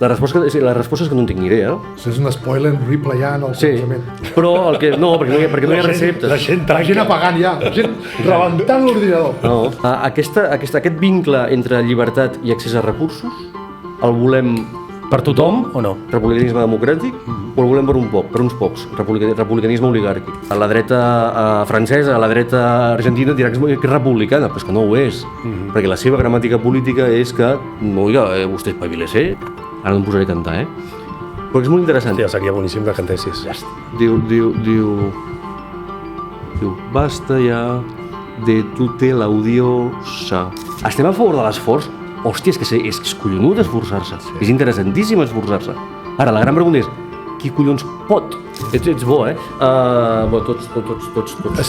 La resposta és que no en tinc ni idea. Això és un spoiler horrible ja en el coneixement. Però el que... No, perquè no hi ha receptes. La gent apagant ja, la gent rebentant l'ordinador. No. Aquest vincle entre llibertat i accés a recursos el volem per tothom o no? Republicanisme democràtic o el volem per uns pocs? Republicanisme oligàrquic. A la dreta francesa, a la dreta argentina dirà que és republicana, però és que no ho és. Perquè la seva gramàtica política és que, oiga, vostè espavilese, ara no em posaré a cantar, Però és molt interessant. Hòstia, seria boníssim que cantessis. Diu, basta ja de tutela odiosa. Estem a favor de l'esforç? Hòstia, és collonut esforçar-se. És interessantíssim esforçar-se. Ara, la gran pregunta és, qui collons pot? Ets bo, Tots.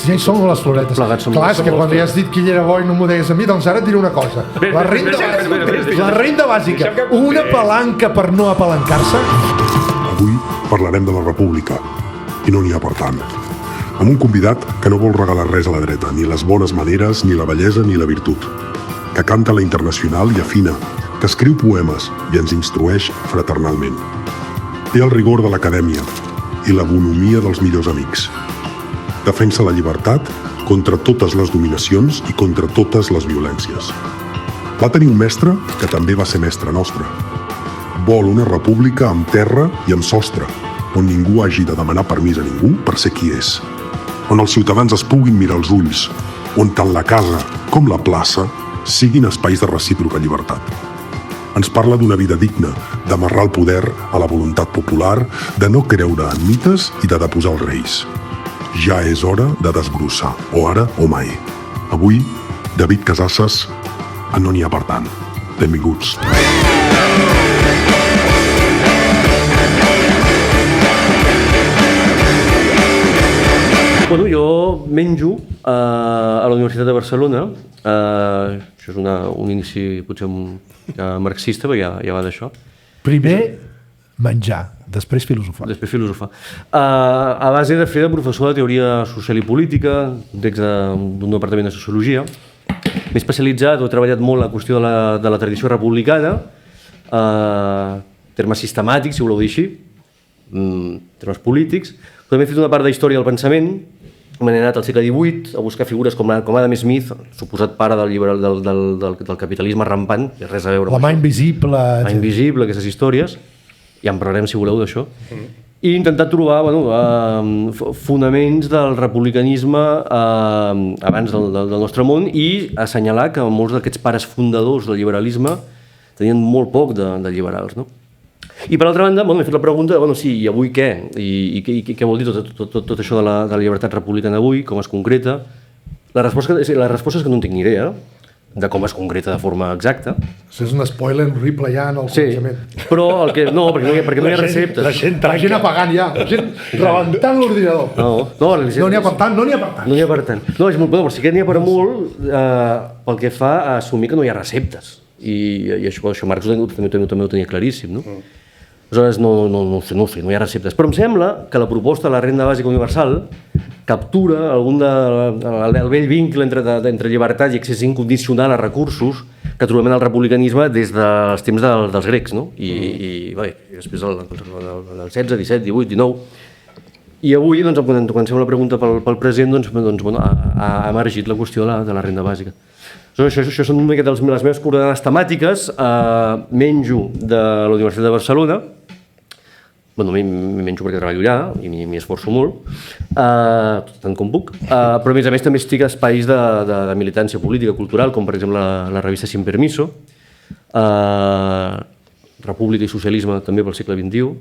Ja hi som les floretes. Clar, és que quan ja has dit que ell era bo i no m'ho deies a mi, doncs ara et diré una cosa. La renda bàsica, una palanca per no apalancar-se? Avui parlarem de la república, i no n'hi ha per tant. Amb un convidat que no vol regalar res a la dreta, ni les bones maneres, ni la bellesa, ni la virtut. Que canta la internacional i afina, que escriu poemes i ens instrueix fraternalment. Té el rigor de l'acadèmia i la bonomia dels millors amics. Defensa la llibertat contra totes les dominacions i contra totes les violències. Va tenir un mestre que també va ser mestre nostre. Vol una república amb terra i amb sostre, on ningú hagi de demanar permís a ningú per ser qui és. On els ciutadans es puguin mirar als ulls, on tant la casa com la plaça siguin espais de recíproca llibertat. Ens parla d'una vida digna, d'amarrar el poder a la voluntat popular, de no creure en mites i de deposar els reis. Ja és hora de desbrossar, o ara o mai. Avui, David Casasses, a No n'hi ha per tant. Benvinguts. Bueno, jo menjo a la Universitat de Barcelona. Això és un inici potser marxista, perquè ja va d'això. Primer menjar, després filosofar. A base de fer de professor de teoria social i política, d'un departament de sociologia. M'he especialitzat o he treballat molt la qüestió de la tradició republicana, termes sistemàtics, si voleu dir així, termes polítics. També he fet una part d'història del pensament. M'he anat al segle XVIII a buscar figures com Adam Smith, suposat pare del capitalisme rampant, res a veure. La mà invisible. La invisible, aquestes històries. Ja en parlarem, si voleu, d'això. I he intentat trobar fonaments del republicanisme abans del nostre món i assenyalar que molts d'aquests pares fundadors del liberalisme tenien molt poc de liberals, no? I per altra banda, m'he fet la pregunta, i avui què? I què vol dir tot això de la llibertat republicana avui, com es concreta? La resposta és que no en tinc ni idea de com es concreta de forma exacta. Això és un spoiler horrible ja en el coneixement. Però perquè no hi ha receptes. La gent apagant ja, la gent rebentant l'ordinador. No n'hi ha per tant. No, és molt bo, però sí que n'hi ha per molt pel que fa a assumir que no hi ha receptes. I això Marx també ho tenia claríssim, no? Aleshores, no sé, no hi ha receptes. Però em sembla que la proposta de la renda bàsica universal captura el vell vincle entre llibertat i accés incondicional a recursos que trobem en el republicanisme des dels temps dels grecs, no? I després del 16, 17, 18, 19... I avui, quan fem la pregunta pel present, ha emergit la qüestió de la renda bàsica. Això són una mica de les meves coordenades temàtiques. Menjo de la Universitat de Barcelona. Menjo perquè treballo allà i m'hi esforço molt, tant com puc. Però a més també estic a espais de militància política, cultural, com per exemple la revista Sin Permiso, República i socialisme també pel segle XXI.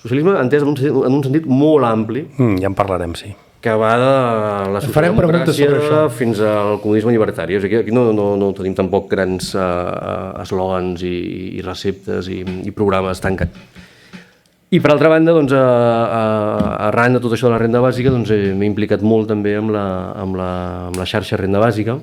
Socialisme entès en un sentit molt ampli. Ja en parlarem, sí. Que va de la socialdemocràcia fins al comunisme llibertari. Aquí no tenim tampoc grans eslògans i receptes i programes tancats. I per altra banda, arran de tot això de la renda bàsica, m'he implicat molt també amb la xarxa Renda Bàsica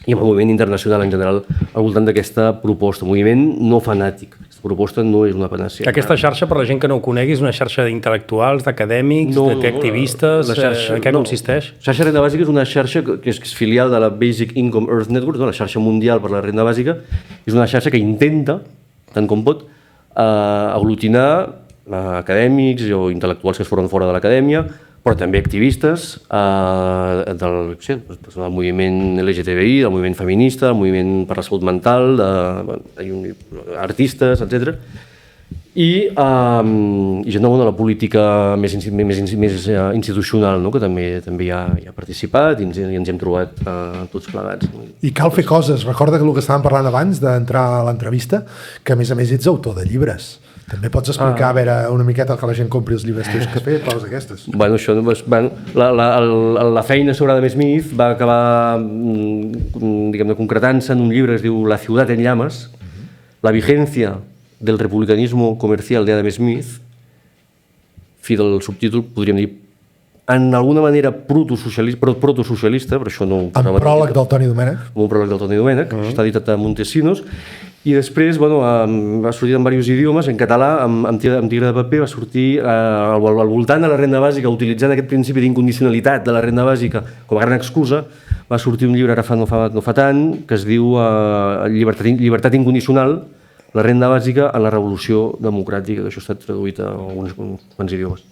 i amb el moviment internacional en general al voltant d'aquesta proposta. Moviment no fanàtic. Aquesta proposta no és una panacea. Aquesta xarxa, per la gent que no ho conegui, és una xarxa d'intel·lectuals, d'acadèmics, d'activistes? En què consisteix? La xarxa Renda Bàsica és una xarxa que és filial de la Basic Income Earth Network, la xarxa mundial per la renda bàsica. És una xarxa que intenta, tant com pot, aglutinar acadèmics o intel·lectuals que es foren fora de l'acadèmia, però també activistes del moviment LGTBI, del moviment feminista, del moviment per la salut mental, artistes, etc. I gent de la política més institucional, que també hi ha participat i ens hem trobat tots plegats. I cal fer coses. Recorda que el que estàvem parlant abans d'entrar a l'entrevista, que a més ets autor de llibres. També pots explicar, a veure, una miqueta que la gent compri els llibres teus que has fet, coses d'aquestes. Bueno, això, la feina sobre Adam Smith va acabar, diguem-ne, concretant-se en un llibre que es diu La ciudad en llamas, la vigencia del republicanismo comercial de Adam Smith, fi del subtítol, podríem dir, en alguna manera protosocialista, però això no... Amb pròleg del Toni Domènech. Amb un pròleg del Toni Domènech, està editat a Montesinos, i després va sortir en diversos idiomes, en català, amb tigre de paper, va sortir al voltant de la renda bàsica, utilitzant aquest principi d'incondicionalitat de la renda bàsica com a gran excusa, va sortir un llibre ara no fa tant, que es diu Llibertat incondicional, la renda bàsica en la revolució democràtica, que això ha estat traduït a alguns quants idiomes.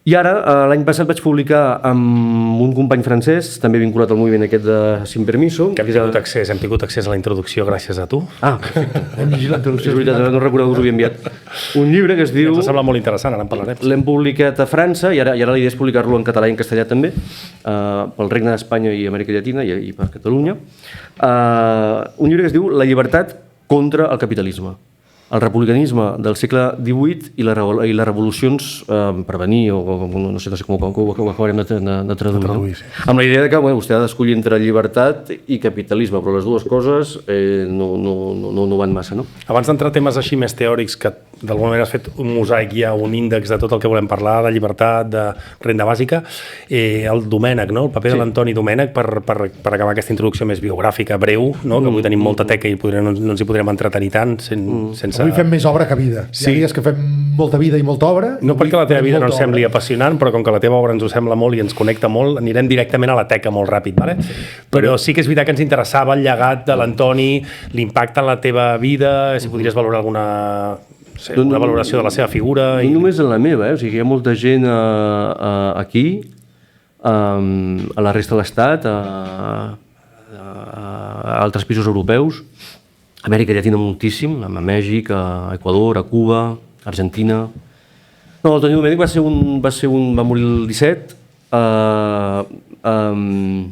I ara, l'any passat vaig publicar amb un company francès, també vinculat al moviment aquest de Sin Permiso. Que hem tingut accés a la introducció gràcies a tu. Perfecte. Hem llegit la introducció. És veritat, no recordo que us ho havia enviat. Un llibre que es diu... Ens sembla molt interessant, ara en parlarem. L'hem publicat a França i ara la idea és publicar-lo en català i en castellà també, pel Regne d'Espanya i Amèrica Llatina i per Catalunya. Un llibre que es diu La llibertat contra el capitalisme. El republicanisme del segle XVIII i les revolucions per venir, o no sé com ho acabarem de traduir. Amb la idea que vostè ha d'escollir entre llibertat i capitalisme, però les dues coses no van massa, no? Abans d'entrar a temes així més teòrics, que d'alguna manera has fet un mosaic, hi ha un índex de tot el que volem parlar, de llibertat, de renda bàsica, el Domènech, el paper de l'Antoni Domènech, per acabar aquesta introducció més biogràfica, breu, que avui tenim molta teca i no ens hi podrem entretenir tant sense... Avui fem més obra que vida. Hi ha dies que fem molta vida i molta obra. No perquè la teva vida no ens sembli apassionant, però com que la teva obra ens ho sembla molt i ens connecta molt, anirem directament a la teca molt ràpid, vale? Però sí que és veritat que ens interessava el llegat de l'Antoni, l'impacte en la teva vida, si podries valorar una valoració de la seva figura. No només en la meva, o sigui, hi ha molta gent aquí, a la resta de l'Estat, a altres països europeus, Amèrica Llatina moltíssim, a Mèxic, a Equador, a Cuba, a Argentina. No, el Toni Domènech va morir el 17,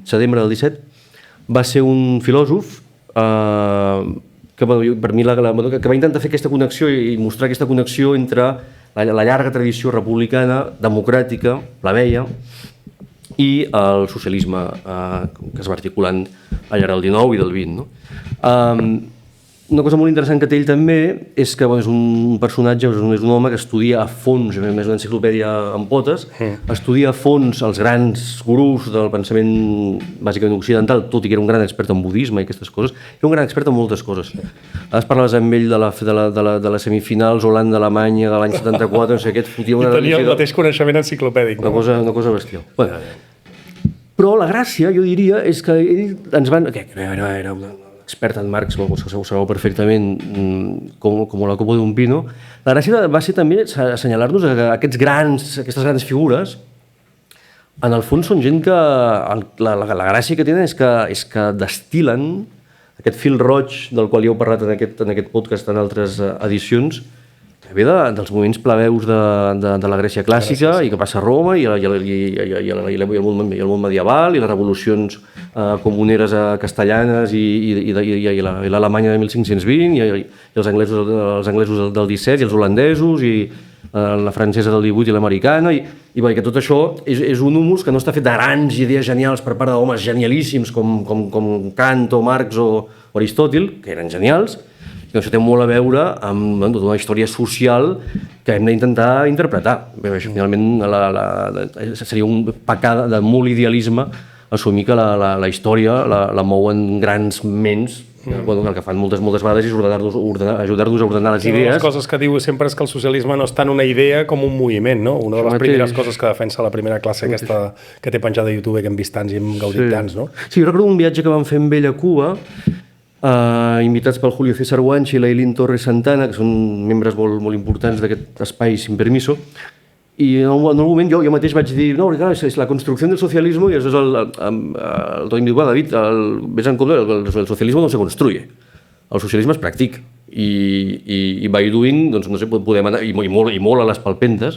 setembre del 17. Va ser un filòsof que per mi que va intentar fer aquesta connexió i mostrar aquesta connexió entre la llarga tradició republicana, democràtica, plebeia, i el socialisme que es va articulant al llarg del XIX i del XX. No? Una cosa molt interessant que té ell també és que és un personatge, és un home que estudia a fons, més una enciclopèdia amb potes, estudia a fons els grans gurús del pensament bàsicament occidental, tot i que era un gran expert en budisme i aquestes coses, era un gran expert en moltes coses. Has parlat amb ell de les semifinals Holanda-Alemanya de l'any 74, no sé què, et fotia una... I tenia el mateix coneixement enciclopèdic. Una cosa bestial. Però la gràcia, jo diria, és que ell ens van... Era un expert en Marx, ho sabeu perfectament, com la copa d'un pino. La gràcia va ser també assenyalar-nos que aquestes grans figures, en el fons són gent que... La gràcia que tenen és que destil·len aquest fil roig del qual ja heu parlat en aquest podcast en altres edicions, que ve dels moviments plebeus de la Grècia clàssica i que passa a Roma i el món medieval i les revolucions comuneres castellanes i l'Alemanya de 1520 i els anglesos del 17 i els holandesos i la francesa del 18 i l'americana i que tot això és un humus que no està fet de grans idees genials per part d'homes genialíssims com Kant o Marx o Aristòtil, que eren genials. Això té molt a veure amb tota una història social que hem d'intentar interpretar. Finalment seria un pecat de molt idealisme assumir que la història la mouen grans ments, que el que fan moltes vegades és ajudar-nos a ordenar les idees. Una de les coses que diu sempre és que el socialisme no és tant una idea com un moviment, no? Una de les primeres coses que defensa la primera classe aquesta que té penjada a YouTube, que hem vist tants i hem gaudit tants, no? Sí, jo recordo un viatge que vam fer amb ell a Cuba, invitats pel Julio César Guanchi i l'Ailín Torres Santana, que són membres molt importants d'aquest espai Sin Permiso, i en un moment jo mateix vaig dir no, clar, és la construcció del socialisme, i això és el Toni em diu, David, ves en compte, el socialisme no se construye, el socialisme es practica, i by doing, doncs no sé, podem anar, i molt a les palpentes,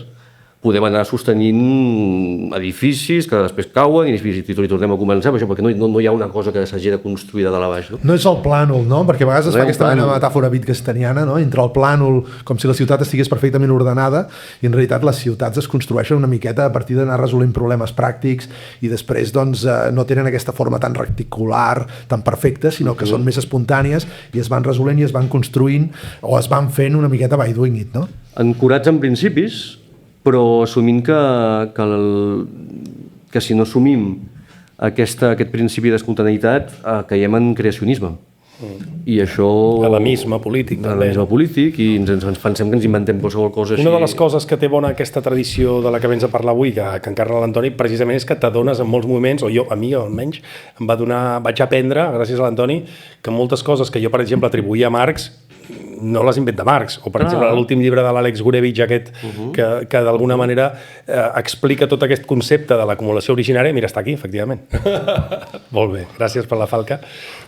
podem anar sostenint edificis que després cauen i hi tornem a començar, perquè no hi ha una cosa que s'hagi de construir de dalt a baix. No és el plànol, no? Perquè a vegades es fa aquesta mena de metàfora wittgensteiniana, no? Entre el plànol, com si la ciutat estigués perfectament ordenada, i en realitat les ciutats es construeixen una miqueta a partir d'anar resolent problemes pràctics i després doncs, no tenen aquesta forma tan reticular, tan perfecta, sinó que són més espontànies i es van resolent i es van construint o es van fent una miqueta by doing it, no? Ancorats en principis, però assumint que si no assumim aquest principi d'espontaneïtat caiem en creacionisme. I això... Alarmisme polític. Alarmisme polític, i ens pensem que ens inventem qualsevol cosa així. Una de les coses que té bona aquesta tradició de la que vens a parlar avui, que encarna l'Antoni, precisament és que t'adones en molts moments, o jo, a mi almenys, vaig aprendre, gràcies a l'Antoni, que moltes coses que jo, per exemple, atribuïa a Marx no les inventa Marx, o per exemple l'últim llibre de l'Àlex Gurevich aquest, que d'alguna manera explica tot aquest concepte de l'acumulació originària. Mira, està aquí, efectivament. Molt bé, gràcies per la falca.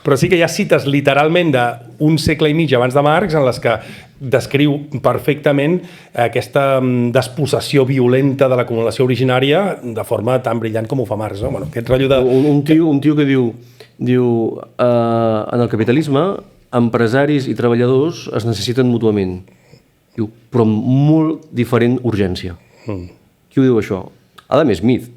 Però sí que hi ha cites literalment d'un segle i mig abans de Marx en les que descriu perfectament aquesta despossessió violenta de l'acumulació originària de forma tan brillant com ho fa Marx. No? Bueno, aquest rotllo de... Un tio que diu en el capitalisme empresaris i treballadors es necessiten mútuament. Diu, però amb molt diferent urgència. Qui ho diu això? Adam Smith,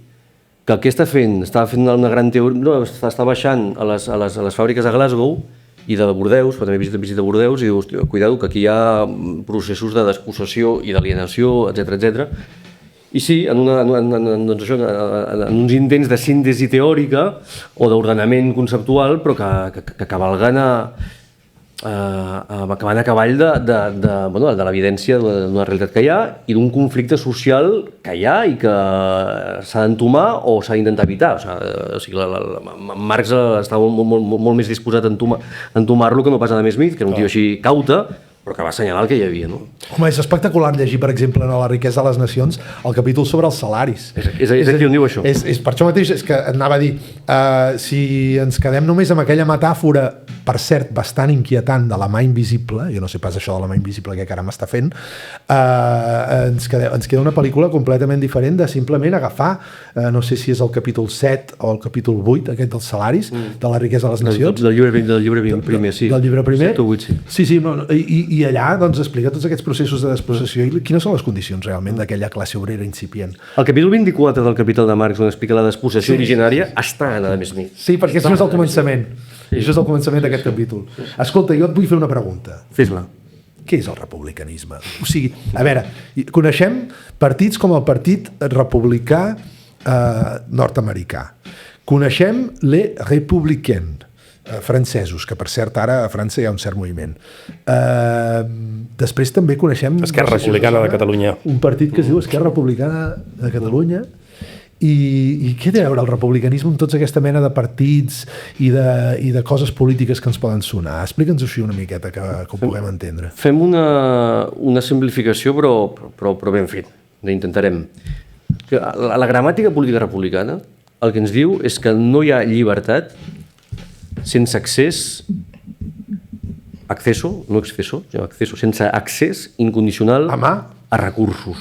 que el que està fent una gran teoria, no, està baixant a les fàbriques de Glasgow i de Bordeus, però també visita Bordeus, i diu, hòstia, cuidado, que aquí hi ha processos de despossessió i d'alienació, etc. I sí, en uns intents de síntesi teòrica o d'ordenament conceptual, però que cavalgant acabant a cavall de l'evidència d'una realitat que hi ha i d'un conflicte social que hi ha i que s'ha d'entomar o s'ha d'intentar evitar. O sigui, Marx estava molt més disposat a entomar-lo que no pas Adam Smith, que era un tio així caute, però que va assenyalar el que hi havia, no? Home, és espectacular llegir, per exemple, en La riquesa de les nacions, el capítol sobre els salaris. És aquí on diu això. És per això mateix, és que anava a dir, si ens quedem només amb aquella metàfora, per cert, bastant inquietant de la mà invisible, jo no sé pas això de la mà invisible que encara m'està fent, ens queda una pel·lícula completament diferent de simplement agafar, no sé si és el capítol 7 o el capítol 8, aquest dels salaris, de La riquesa de les nacions. Del llibre primer, sí. Del llibre primer? 7 o 8, sí. Sí, i allà doncs, explica tots aquests processos de despossessió i quines són les condicions realment d'aquella classe obrera incipient. El capítol 24 del Capital de Marx, on explica la despossessió originària, està en Adam Smith. Sí, perquè això és el començament. Això és el començament d'aquest capítol. Escolta, jo et vull fer una pregunta. Fes-la. Què és el republicanisme? O sigui, a veure, coneixem partits com el Partit Republicà nord-americà. Coneixem les Républicains francesos, que per cert ara a França hi ha un cert moviment. Després també coneixem... Esquerra Republicana de Catalunya. Un partit que es diu Esquerra Republicana de Catalunya. I què té a veure el republicanisme amb tota aquesta mena de partits i de coses polítiques que ens poden sonar? Explica'ns així una miqueta que ho puguem entendre. Fem una simplificació però ben fet. Intentarem. La gramàtica política republicana el que ens diu és que no hi ha llibertat sense sense accés incondicional a recursos.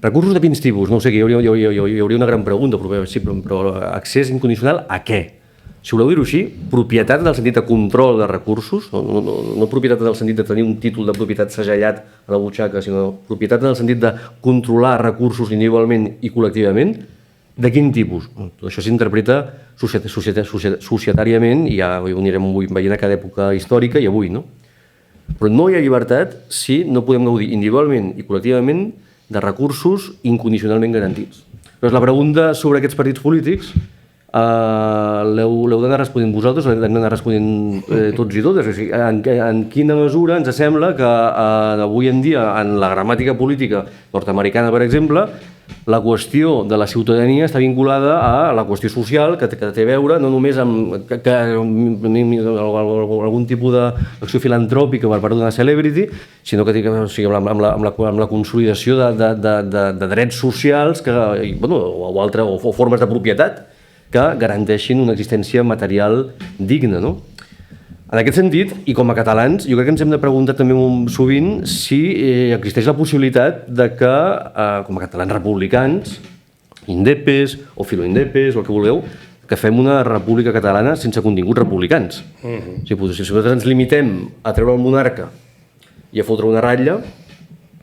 Recursos de quins tipus? No ho sé, hi hauria una gran pregunta, però accés incondicional a què? Si voleu dir-ho així, propietat en el sentit de control de recursos, no propietat en el sentit de tenir un títol de propietat segellat a la butxaca, sinó propietat en el sentit de controlar recursos individualment i col·lectivament. De quin tipus? Això s'interpreta societàriament i ja ho anirem veient a cada època històrica i avui, no? Però no hi ha llibertat si no podem gaudir individualment i col·lectivament de recursos incondicionalment garantits. Llavors, la pregunta sobre aquests partits polítics l'heu d'anar responent vosaltres, l'hem d'anar responent tots i totes. O sigui, en quina mesura ens sembla que avui en dia, en la gramàtica política nord-americana, per exemple, la qüestió de la ciutadania està vinculada a la qüestió social que té a veure no només amb algun tipus d'acció filantròpica per part d'una celebrity, sinó que té a veure amb la consolidació de drets socials o formes de propietat que garanteixin una existència material digna, no? En aquest sentit, i com a catalans, jo crec que ens hem de preguntar també sovint si existeix la possibilitat de que, com a catalans republicans, indepes o filoindepes o el que vulgueu, que fem una república catalana sense continguts republicans. O sigui, si nosaltres ens limitem a treure el monarca i a fotre una ratlla,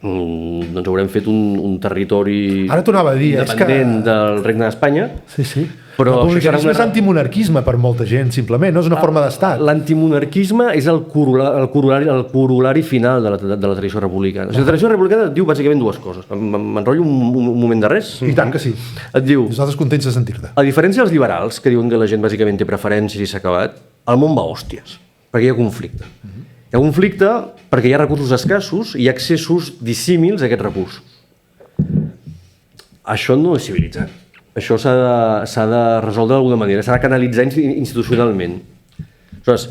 doncs haurem fet un territori independent del Regne d'Espanya. Sí. Però el republicanisme és antimonarquisme per molta gent, simplement, no és una forma d'estat. L'antimonarquisme és el corolari final de la tradició republicana. O sigui, la tradició republicana diu bàsicament dues coses. M'enrotllo un moment de res? I tant que sí. Et diu... Nosaltres contents de sentir-te. A diferència dels liberals, que diuen que la gent bàsicament té preferències i s'ha acabat, el món va a hòsties, perquè hi ha conflicte. Hi ha conflicte perquè hi ha recursos escassos i accessos disímils a aquests recursos. Això no és civilitzat. Això s'ha de resoldre d'alguna manera, s'ha de canalitzar institucionalment. Aleshores,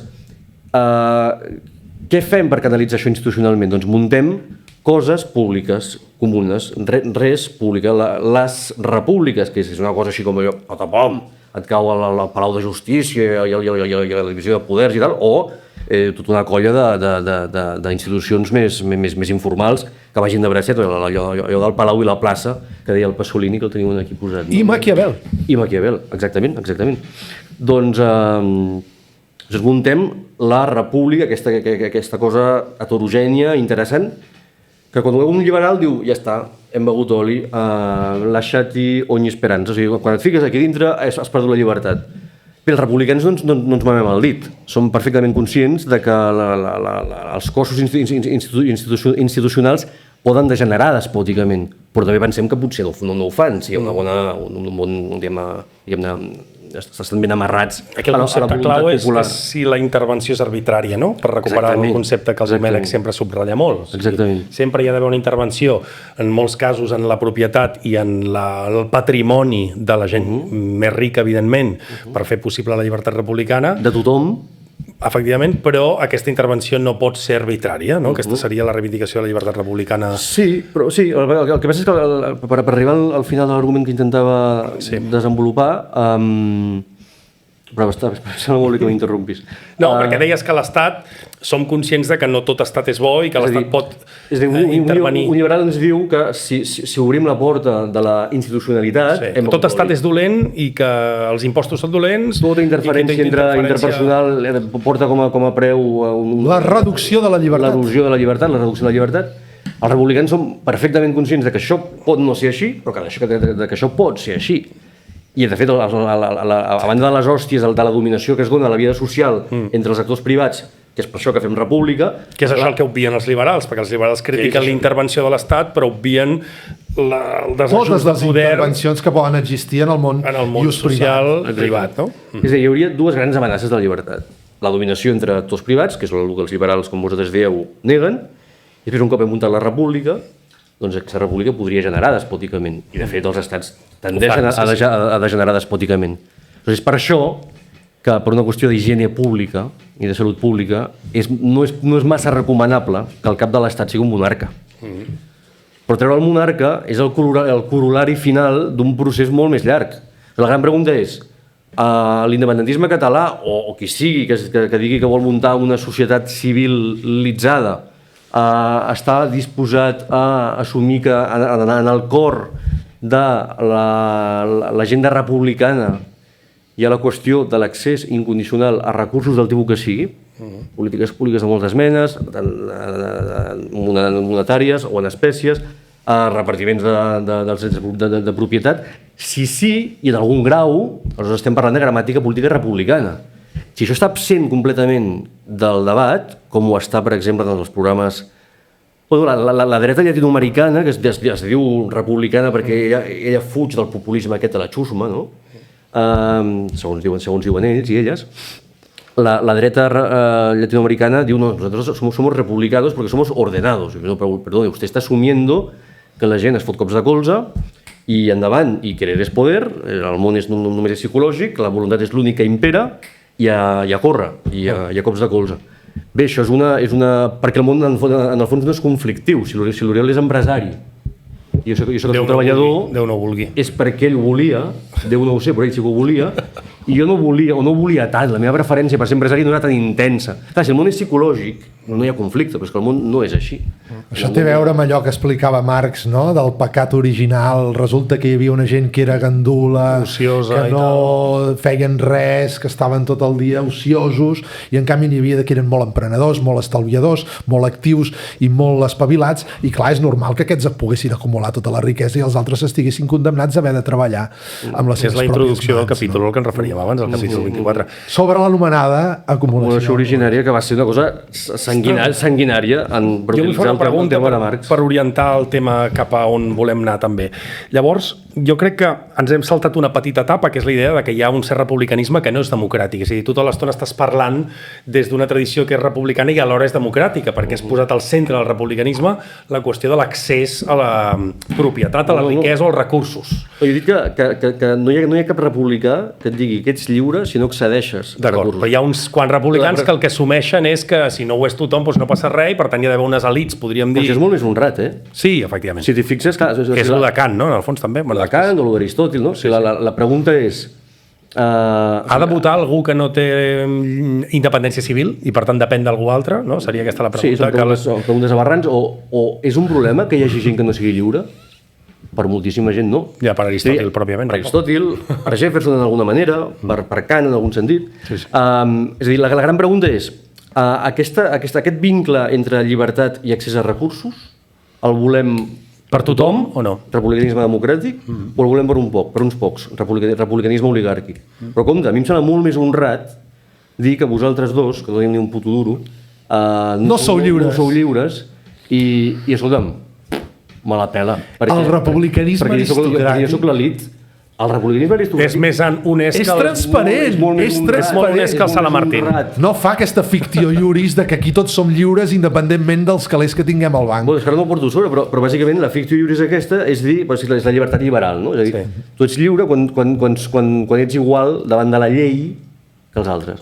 què fem per canalitzar això institucionalment? Doncs muntem coses públiques, comunes, res pública. Les repúbliques, que és una cosa així com allò, patapom, et cau al Palau de Justícia i a la divisió de poders i tal, o tota una colla d'institucions més informals que vagin de bracet, allò del Palau i la plaça, que deia el Pasolini, que el tenim aquí posat. I Maquiavel. I Maquiavel, exactament. Doncs muntem la república, aquesta cosa heterogènia, interessant, que quan un liberal diu, ja està, hem begut oli, lasciati ogni speranza. O sigui, quan et fiques aquí dintre has perdut la llibertat. Bé, els republicans no ens mamem el dit. Som perfectament conscients de que els cossos institucionals poden degenerar despòticament, però també pensem que potser no ho fan, si hi ha un bon, diguem-ne, estan ben amarrats a la voluntat clau popular. és si la intervenció és arbitrària, no? Per recuperar el concepte que el Domènech sempre subratlla molt. Exactament. Sempre hi ha d'haver una intervenció, en molts casos en la propietat i en el patrimoni de la gent més rica, evidentment, per fer possible la llibertat republicana. De tothom. Efectivament, però aquesta intervenció no pot ser arbitrària, no? Aquesta seria la reivindicació de la llibertat republicana. Sí, però sí, el que passa és que per arribar al final de l'argument que intentava desenvolupar, però sembla molt bé que m'interrompis. No, perquè deies que l'Estat, som conscients de que no tot Estat és bo i que l'Estat pot intervenir. Un liberal ens diu que si obrim la porta de la institucionalitat... Tot Estat és dolent i que els impostos són dolents... Tota interferència interpersonal porta com a preu... La reducció de la llibertat. L'erosió de la llibertat, la reducció de la llibertat. Els republicans som perfectament conscients de que això pot no ser així, però que això pot ser així. I, de fet, a banda de les hòsties de la dominació que es dona a la vida social entre els actors privats, que és per això que fem república... Que és això el que obvien els liberals, perquè els liberals critiquen l'intervenció de l'Estat, però obvien el desajust de poder... Totes les intervencions que poden existir en el món social privat, no? És a dir, hi hauria dues grans amenaces de la llibertat. La dominació entre actors privats, que és el que els liberals, com vosaltres dieu, neguen, i després un cop hem muntat la república, doncs aquesta república podria generar despòticament. I, de fet, els estats tendeixen a degenerar despòticament. Doncs és per això que, per una qüestió d'higiene pública i de salut pública, no és massa recomanable que el cap de l'estat sigui un monarca. Però treure el monarca és el corolari final d'un procés molt més llarg. La gran pregunta és, l'independentisme català, o qui sigui que digui que vol muntar una societat civilitzada, està disposat a assumir que en el cor de l'agenda republicana hi ha la qüestió de l'accés incondicional a recursos del tipus que sigui, polítiques públiques de moltes menes, monetàries o en espècies, repartiments dels drets de propietat. Si sí, i en algun grau, aleshores estem parlant de gramàtica política republicana. Si això està absent completament del debat, com ho està, per exemple, en els programes... La dreta llatinoamericana, que es diu republicana perquè ella fuig del populisme aquest de la xusma, no? segons diuen ells i elles, la dreta latinoamericana diu, no, nosotros somos republicanos porque somos ordenados. No, perdón, usted está asumiendo que la gent es fot cops de colze i endavant, i querer és poder, el món només és psicològic, la voluntat és l'única que impera, i a córrer, i a cops de colze. Bé, això és una... perquè el món en el fons no és conflictiu, si l'Oriol és empresari, i jo soc un treballador, Déu no vulgui. És perquè ell ho volia, Déu no ho sé, però ell sí que ho volia, i jo no volia, o no volia tant, la meva preferència per ser empresari no era tan intensa. Clar, si el món és psicològic, no hi ha conflicte, però és que el món no és així. Això té a veure amb allò que explicava Marx, no?, del pecat original. Resulta que hi havia una gent que era gandula, ociosa, que no feien res, que estaven tot el dia ociosos, i en canvi n'hi havia que eren molt emprenedors, molt estalviadors, molt actius i molt espavilats, i clar, és normal que aquests poguessin acumular tota la riquesa i els altres estiguessin condemnats a haver de trebalar amb les seves pròpies mans. És la introducció del capítol al que ens referíem abans, el capítol 24. Sobre l'anomenada acumulació originària, que va ser una cosa sanguinària per utilitzar el tema de Marx. Per orientar el tema cap a on volem anar també. Llavors, jo crec que ens hem saltat una petita etapa, que és la idea de que hi ha un cert republicanisme que no és democràtic. És a dir, tota l'estona estàs parlant des d'una tradició que és republicana i alhora és democràtica, perquè has posat al centre del republicanisme la qüestió de l'accés a la propietat, a la riquesa o als recursos. Jo dic que no hi ha cap republicà que et digui que ets lliure si no accedeixes. D'acord, però hi ha uns quants republicans que el que assumeixen és que si no ho és tothom doncs no passa res i per tant hi ha d'haver unes elits, podríem dir. Però és molt més honrat, Sí, efectivament. Si t'hi fixes... És el de Kant, no?, en el fons també. El de Kant o l'Aristòtil, no? La pregunta és... Ha de votar algú que no té independència civil i per tant depèn d'algú altre, no? Seria aquesta la pregunta. Sí, són preguntes aberrants. O és un problema que hi hagi gent que no sigui lliure? Per moltíssima gent no. Ja, per Aristòtil, pròpiament. Per Aristòtil, per Jefferson d'alguna manera, per Kant en algun sentit. És a dir, la gran pregunta és, aquest vincle entre llibertat i accés a recursos, el volem per tothom o no? Republicanisme democràtic, o el volem per uns pocs, republicanisme oligàrquic. Però compte, a mi em sembla molt més honrat dir que vosaltres dos, que no tenim ni un puto duro, no sou lliures i escolta'm, me la pela. El republicanisme aristocràtic. Perquè jo soc l'elit. El republicanisme aristocràtic... És més honest que... És transparent! És molt honest que el Sala Martín. No fa aquesta fictio iuris de que aquí tots som lliures independentment dels calés que tinguem al banc. Bueno, és que ara no ho porto sobre, però bàsicament la fictio iuris aquesta és dir, és la llibertat liberal, no? És a dir, tu ets lliure quan ets igual davant de la llei que els altres.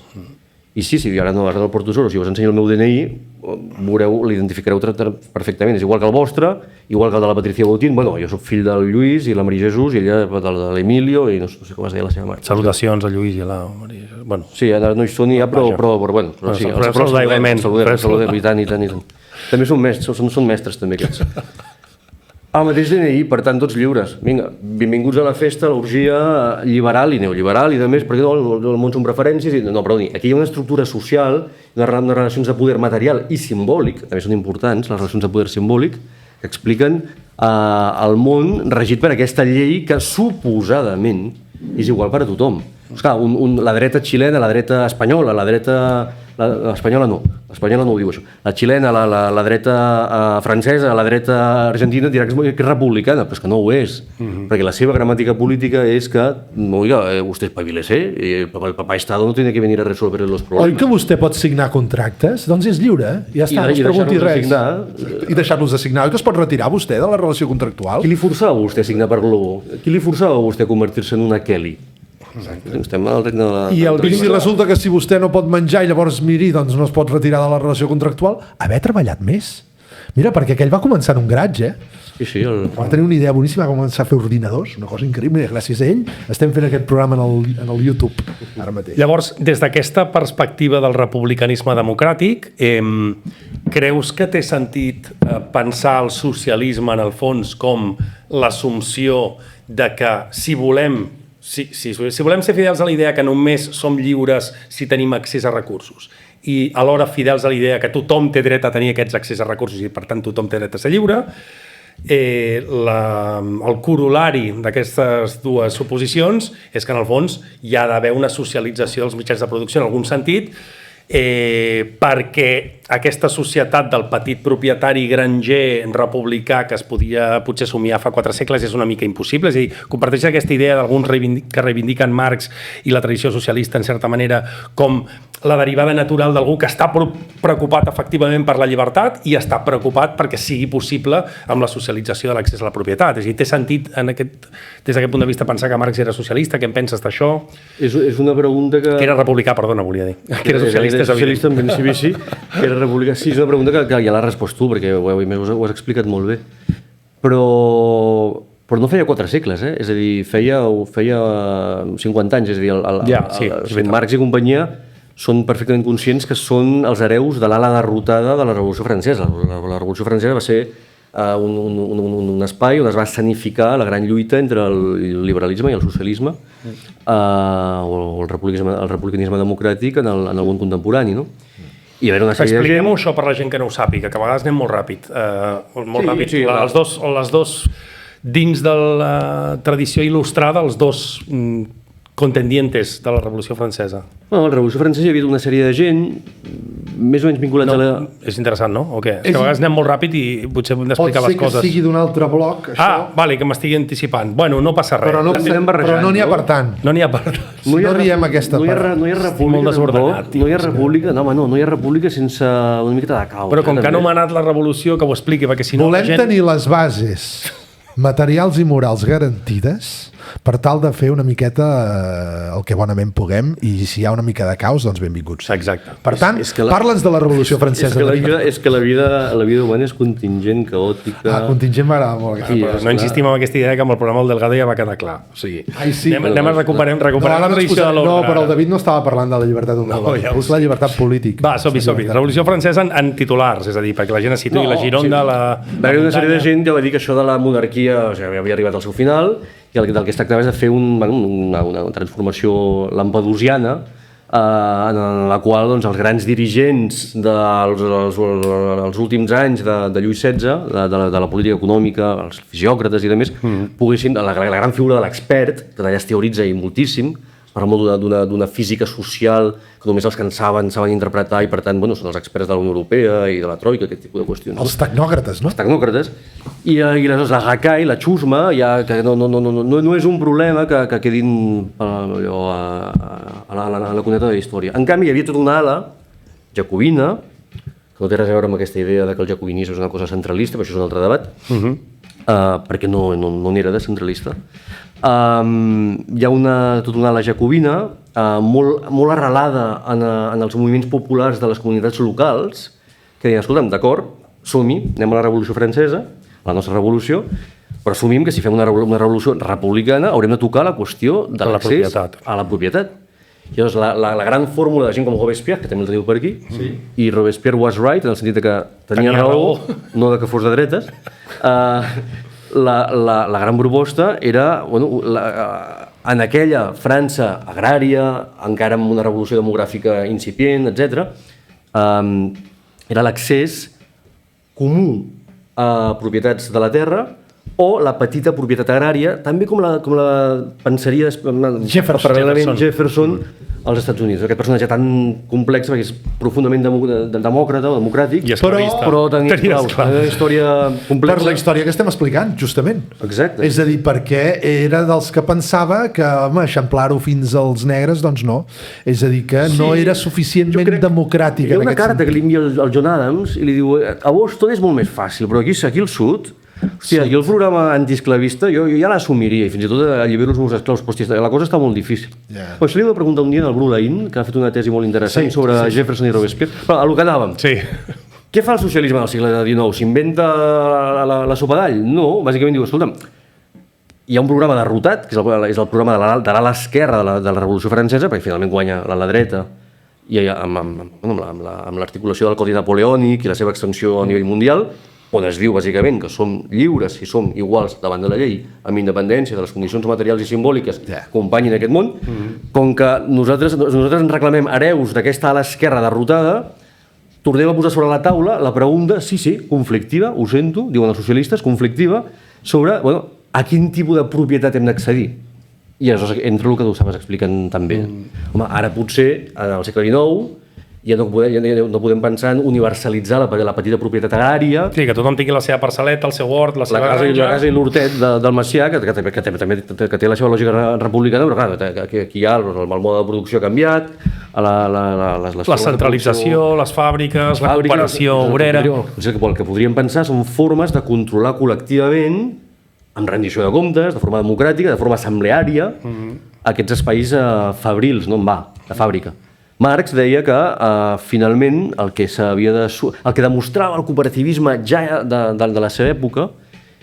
I sí, ara no el porto sobre, si us ensenyo el meu DNI, l'identificareu perfectament. És igual que el vostre, igual que el de la Patricia Botín. Bueno, jo soc fill del Lluís i la Maria Jesús, i ella de l'Emilio, i no sé com es deia la seva mare. Salutacions al Lluís i a la Maria Jesús. Bueno. Sí, ara no hi són ja, però bueno. Sí, saludem, i tant. També són mestres, també, aquests. El mateix DNI, per tant, tots lliures. Vinga, benvinguts a la festa, l'orgia liberal i neoliberal i de més, perquè el món són preferències. No, però aquí hi ha una estructura social, unes relacions de poder material i simbòlic, també són importants, les relacions de poder simbòlic, que expliquen el món regit per aquesta llei que suposadament és igual per a tothom. Esclar, la dreta xilena, la dreta espanyola, la dreta... L'espanyola no ho diu això. La xilena, la dreta francesa, la dreta argentina dirà que és republicana, però és que no ho és, perquè la seva gramàtica política és que, oiga, usted espabilese, el papá Estado no tiene que venir a resolver los problemas. Oi que vostè pot signar contractes? Doncs és lliure, ja està, no es pregunti res. I deixar-los de signar. Oi que es pot retirar vostè de la relació contractual? Qui li forçava vostè a signar per Globo? Qui li forçava vostè a convertir-se en una Kelly? Estem al regne de la... I si resulta que si vostè no pot menjar i llavors miri, doncs no es pot retirar de la relació contractual, haver treballat més. Mira, perquè aquell va començar en un garatge, Sí, va tenir una idea boníssima, va començar a fer ordinadors, una cosa increïble, gràcies a ell estem fent aquest programa en el YouTube ara mateix. Llavors, des d'aquesta perspectiva del republicanisme democràtic, creus que té sentit pensar el socialisme en el fons com l'assumpció de que si volem ser fidels a la idea que només som lliures si tenim accés a recursos i alhora fidels a la idea que tothom té dret a tenir aquests accés a recursos i per tant tothom té dret a ser lliure, el corolari d'aquestes dues suposicions és que en el fons hi ha d'haver una socialització dels mitjans de producció en algun sentit perquè aquesta societat del petit propietari granger republicà que es podia potser somiar fa 4 segles és una mica impossible, és a dir, comparteix aquesta idea d'alguns que reivindiquen Marx i la tradició socialista en certa manera com la derivada natural d'algú que està preocupat efectivament per la llibertat i està preocupat perquè sigui possible amb la socialització de l'accés a la propietat. És a dir, té sentit des d'aquest punt de vista pensar que Marx era socialista? Què en penses d'això? És una pregunta que era republicà, perdona, volia dir. Que era socialista, és evident. Socialista en principi sí, que era republicà. Sí, és una pregunta que ja l'has respost tu, perquè ho has explicat molt bé. Però no feia 4 segles, és a dir, feia 50 anys, és a dir, Marx i companyia són perfectament conscients que són els hereus de l'ala derrotada de la Revolució Francesa. La Revolució Francesa va ser un espai on es va escenificar la gran lluita entre el liberalisme i el socialisme o el republicanisme democràtic en el món contemporani, no? Expliquem-ho això per la gent que no ho sàpiga, que a vegades anem molt ràpid. Les dos dins de la tradició il·lustrada, els dos contendientes de la Revolució Francesa. Bueno, a la Revolució Francesa hi havia una sèrie de gent més o menys vinculats a la... És interessant, no? O què? És que a vegades anem molt ràpid i potser hem d'explicar les coses. Pot ser que sigui d'un altre bloc, això. Vale, que m'estigui anticipant. Bueno, no passa res. Però no n'hi ha per tant. No n'hi ha per tant. No diem aquesta part. No hi ha república, no hi ha república sense una miqueta de caos. Però com que ha anomenat la revolució, que ho expliqui, perquè si no... Volem tenir les bases materials i morals garantides per tal de fer una miqueta el que bonament puguem, i si hi ha una mica de caos, doncs benvinguts. Exacte. Per tant, parla'ns de la Revolució Francesa. És que la vida humana és contingent, caòtica... Contingent m'agrada molt. No insistim en aquesta idea que amb el programa del Delgado ja va quedar clar. O sigui, anem a recuperar la tradició de l'ordre. No, però el David no estava parlant de la llibertat humana, és la llibertat política. Va, som-hi. Revolució Francesa en titulars, és a dir, perquè la gent es situï la Gironda, la... Va haver una sèrie de gent que va dir que això de la monarquia havia arribat al seu final, i del que es tractava és de fer una transformació lampedusiana en la qual els grans dirigents dels últims anys de Lluís XVI, de la política econòmica, els fisiòcrates i demés, poguessin, la gran figura de l'expert, que allà es teoritza i moltíssim, parla molt d'una física social que només els que en saben interpretar, i per tant són els experts de la Unió Europea i de la Troika, aquest tipus de qüestions. Els tecnòcrates, no? Els tecnòcrates. I aleshores la Rakai, la xusma, que no és un problema que quedin a la cuneta de la història. En canvi, hi havia tota una ala jacobina, que no té res a veure amb aquesta idea que el jacobinisme és una cosa centralista, però això és un altre debat, perquè no n'era de centralista. Hi ha tota una ala jacobina molt arrelada en els moviments populars de les comunitats locals, que deien, escolta'm, d'acord, som-hi, anem a la Revolució Francesa, a la nostra revolució, però assumim que si fem una revolució republicana haurem de tocar la qüestió de l'accés a la propietat. I llavors la gran fórmula de gent com Robespierre, que també el teniu per aquí, i Robespierre was right, en el sentit que tenia raó, no que fos de dretes, la gran proposta era, en aquella França agrària, encara amb una revolució demogràfica incipient, etc., era l'accés comú a propietats de la terra o la petita propietat agrària, també com la pensaria Jefferson als Estats Units. Aquest personatge tan complex, perquè és profundament demòcrata o democràtic, però tenia una història complexa. Per la història que estem explicant, justament. Exacte. És a dir, perquè era dels que pensava que, eixamplar-ho fins als negres, doncs no. És a dir, que no era suficientment democràtica. Hi ha una carta que li envia el John Adams i li diu, a Boston és molt més fàcil, però aquí al sud, hòstia, aquí el programa antiesclavista jo ja l'assumiria, i fins i tot allibero els meus esclaus, però la cosa està molt difícil. Això li he de preguntar un dia al Bru Laín, que ha fet una tesi molt interessant sobre Jefferson i Robespierre. Però a lo que anàvem. Què fa el socialisme del segle XIX? S'inventa la sopa d'all? No, bàsicament diu, escolta'm, hi ha un programa derrotat, que és el programa de l'ala esquerra de la Revolució Francesa, perquè finalment guanya la dreta, i amb l'articulació del Codi Napoleònic i la seva extensió a nivell mundial, on es diu bàsicament que som lliures i som iguals davant de la llei, amb independència de les condicions materials i simbòliques que acompanyin aquest món, com que nosaltres ens reclamem hereus d'aquesta ala esquerra derrotada, tornem a posar sobre la taula la pregunta, sí, conflictiva, ho sento, diuen els socialistes, conflictiva, sobre a quin tipus de propietat hem d'accedir. I aleshores entra el que tu estaves explicant també. Home, ara potser, en el segle XIX, ja no podem pensar en universalitzar la petita propietat agrària. Sí, que tothom tingui la seva parcel·leta, el seu hort, la seva granja. La casa i l'hortet del Macià, que té la seva lògica republicana, però clar, aquí hi ha el mode de producció canviat, la centralització, les fàbriques, la cooperació obrera. El que podríem pensar són formes de controlar col·lectivament, amb rendició de comptes, de forma democràtica, de forma assembleària, aquests espais fabrils, no en va, de fàbrica. Marx deia que finalment el que demostrava el cooperativisme ja de la seva època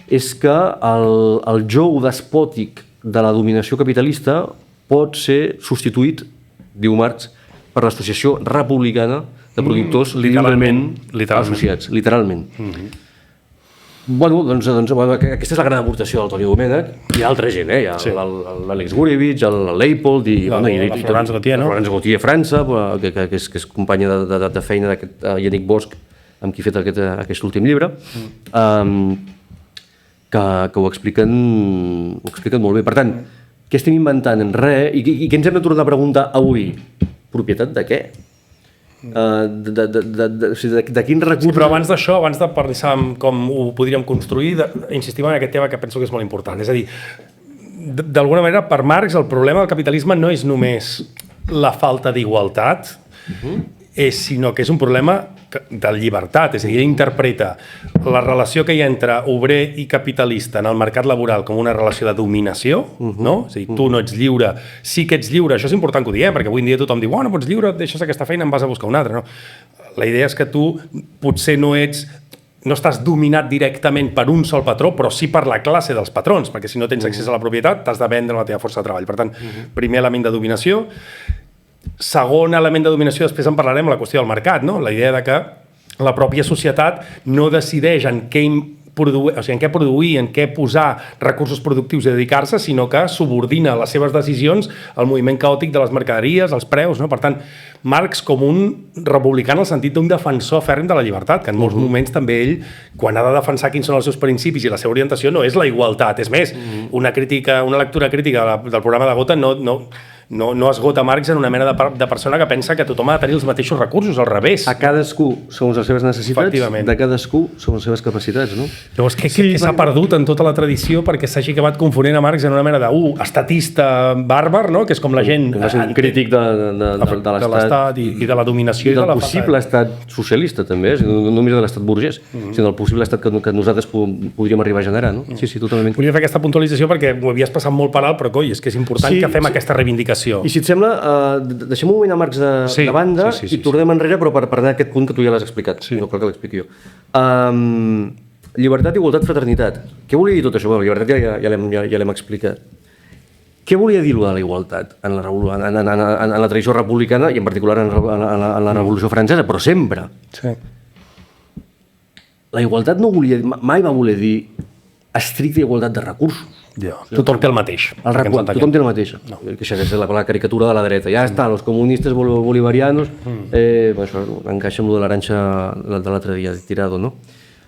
és que el jou despòtic de la dominació capitalista pot ser substituït, diu Marx, per l'associació republicana de productors lliurement associats, literalment. Bueno, doncs aquesta és la gran aportació del Toni Domènech. Hi ha altra gent, hi ha l'Àlex Gurevich, el Leipold i Florence Gautier, no? Florence Gautier a França, que és companya de feina d'aquest Yannick Bosch, amb qui ha fet aquest últim llibre, que ho expliquen molt bé. Per tant, què estem inventant? En res. I què ens hem de tornar a preguntar avui? Propietat de què? De quin recurs... Sí, però abans d'això, abans de parlar com ho podríem construir, insistim en aquest tema que penso que és molt important. És a dir, d'alguna manera, per Marx, el problema del capitalisme no és només la falta d'igualtat, sinó que és un problema de llibertat. És a dir, ell interpreta la relació que hi ha entre obrer i capitalista en el mercat laboral com una relació de dominació, no? És a dir, tu no ets lliure, sí que ets lliure, això és important que ho diem, perquè avui en dia tothom diu, no pots lliure, et deixes aquesta feina, em vas a buscar una altra, no? La idea és que tu potser no estàs dominat directament per un sol patró, però sí per la classe dels patrons, perquè si no tens accés a la propietat, t'has de vendre la teva força de treball. Per tant, primer element de dominació. Segon element de dominació, després en parlarem, la qüestió del mercat, no? La idea de que la pròpia societat no decideix en què produir, en què posar recursos productius i dedicar-se, sinó que subordina les seves decisions al moviment caòtic de les mercaderies, als preus, no? Per tant, Marx com un republicà en el sentit d'un defensor fèrrim de la llibertat, que en molts moments també ell, quan ha de defensar quins són els seus principis i la seva orientació, no és la igualtat. És més, una lectura crítica del programa de Gotha no esgota Marx en una mena de persona que pensa que tothom ha de tenir els mateixos recursos, al revés. A cadascú segons les seves necessitats, de cadascú segons les seves capacitats, no? Llavors, què s'ha perdut en tota la tradició perquè s'hagi acabat confonent a Marx en una mena estatista bàrbar, no? Que és com la gent... Un crític de l'estat i de la dominació i del possible estat socialista, també, no només de l'estat burgès, sinó del possible estat que nosaltres podríem arribar a generar, no? Sí, totalment. Volia fer aquesta puntualització perquè ho havies passat molt per alt, però coi, és que és important que fem aquesta reivindicació. I si et sembla, deixem un moment a Marx de banda i tornem enrere, però per anar a aquest punt que tu ja l'has explicat. No cal que l'expliqui jo. Llibertat, igualtat, fraternitat. Què volia dir tot això? Bueno, llibertat ja l'hem explicat. Què volia dir-ho de la igualtat en la tradició republicana i en particular en la Revolució Francesa, però sempre? Sí. La igualtat mai va voler dir estricta igualtat de recursos. Tothom té el mateix. Tothom té el mateix. Això és la caricatura de la dreta. Ja està, els comunistes bolivarianos, això encaixa amb lo de l'aranxa de l'altre dia, tirado, no?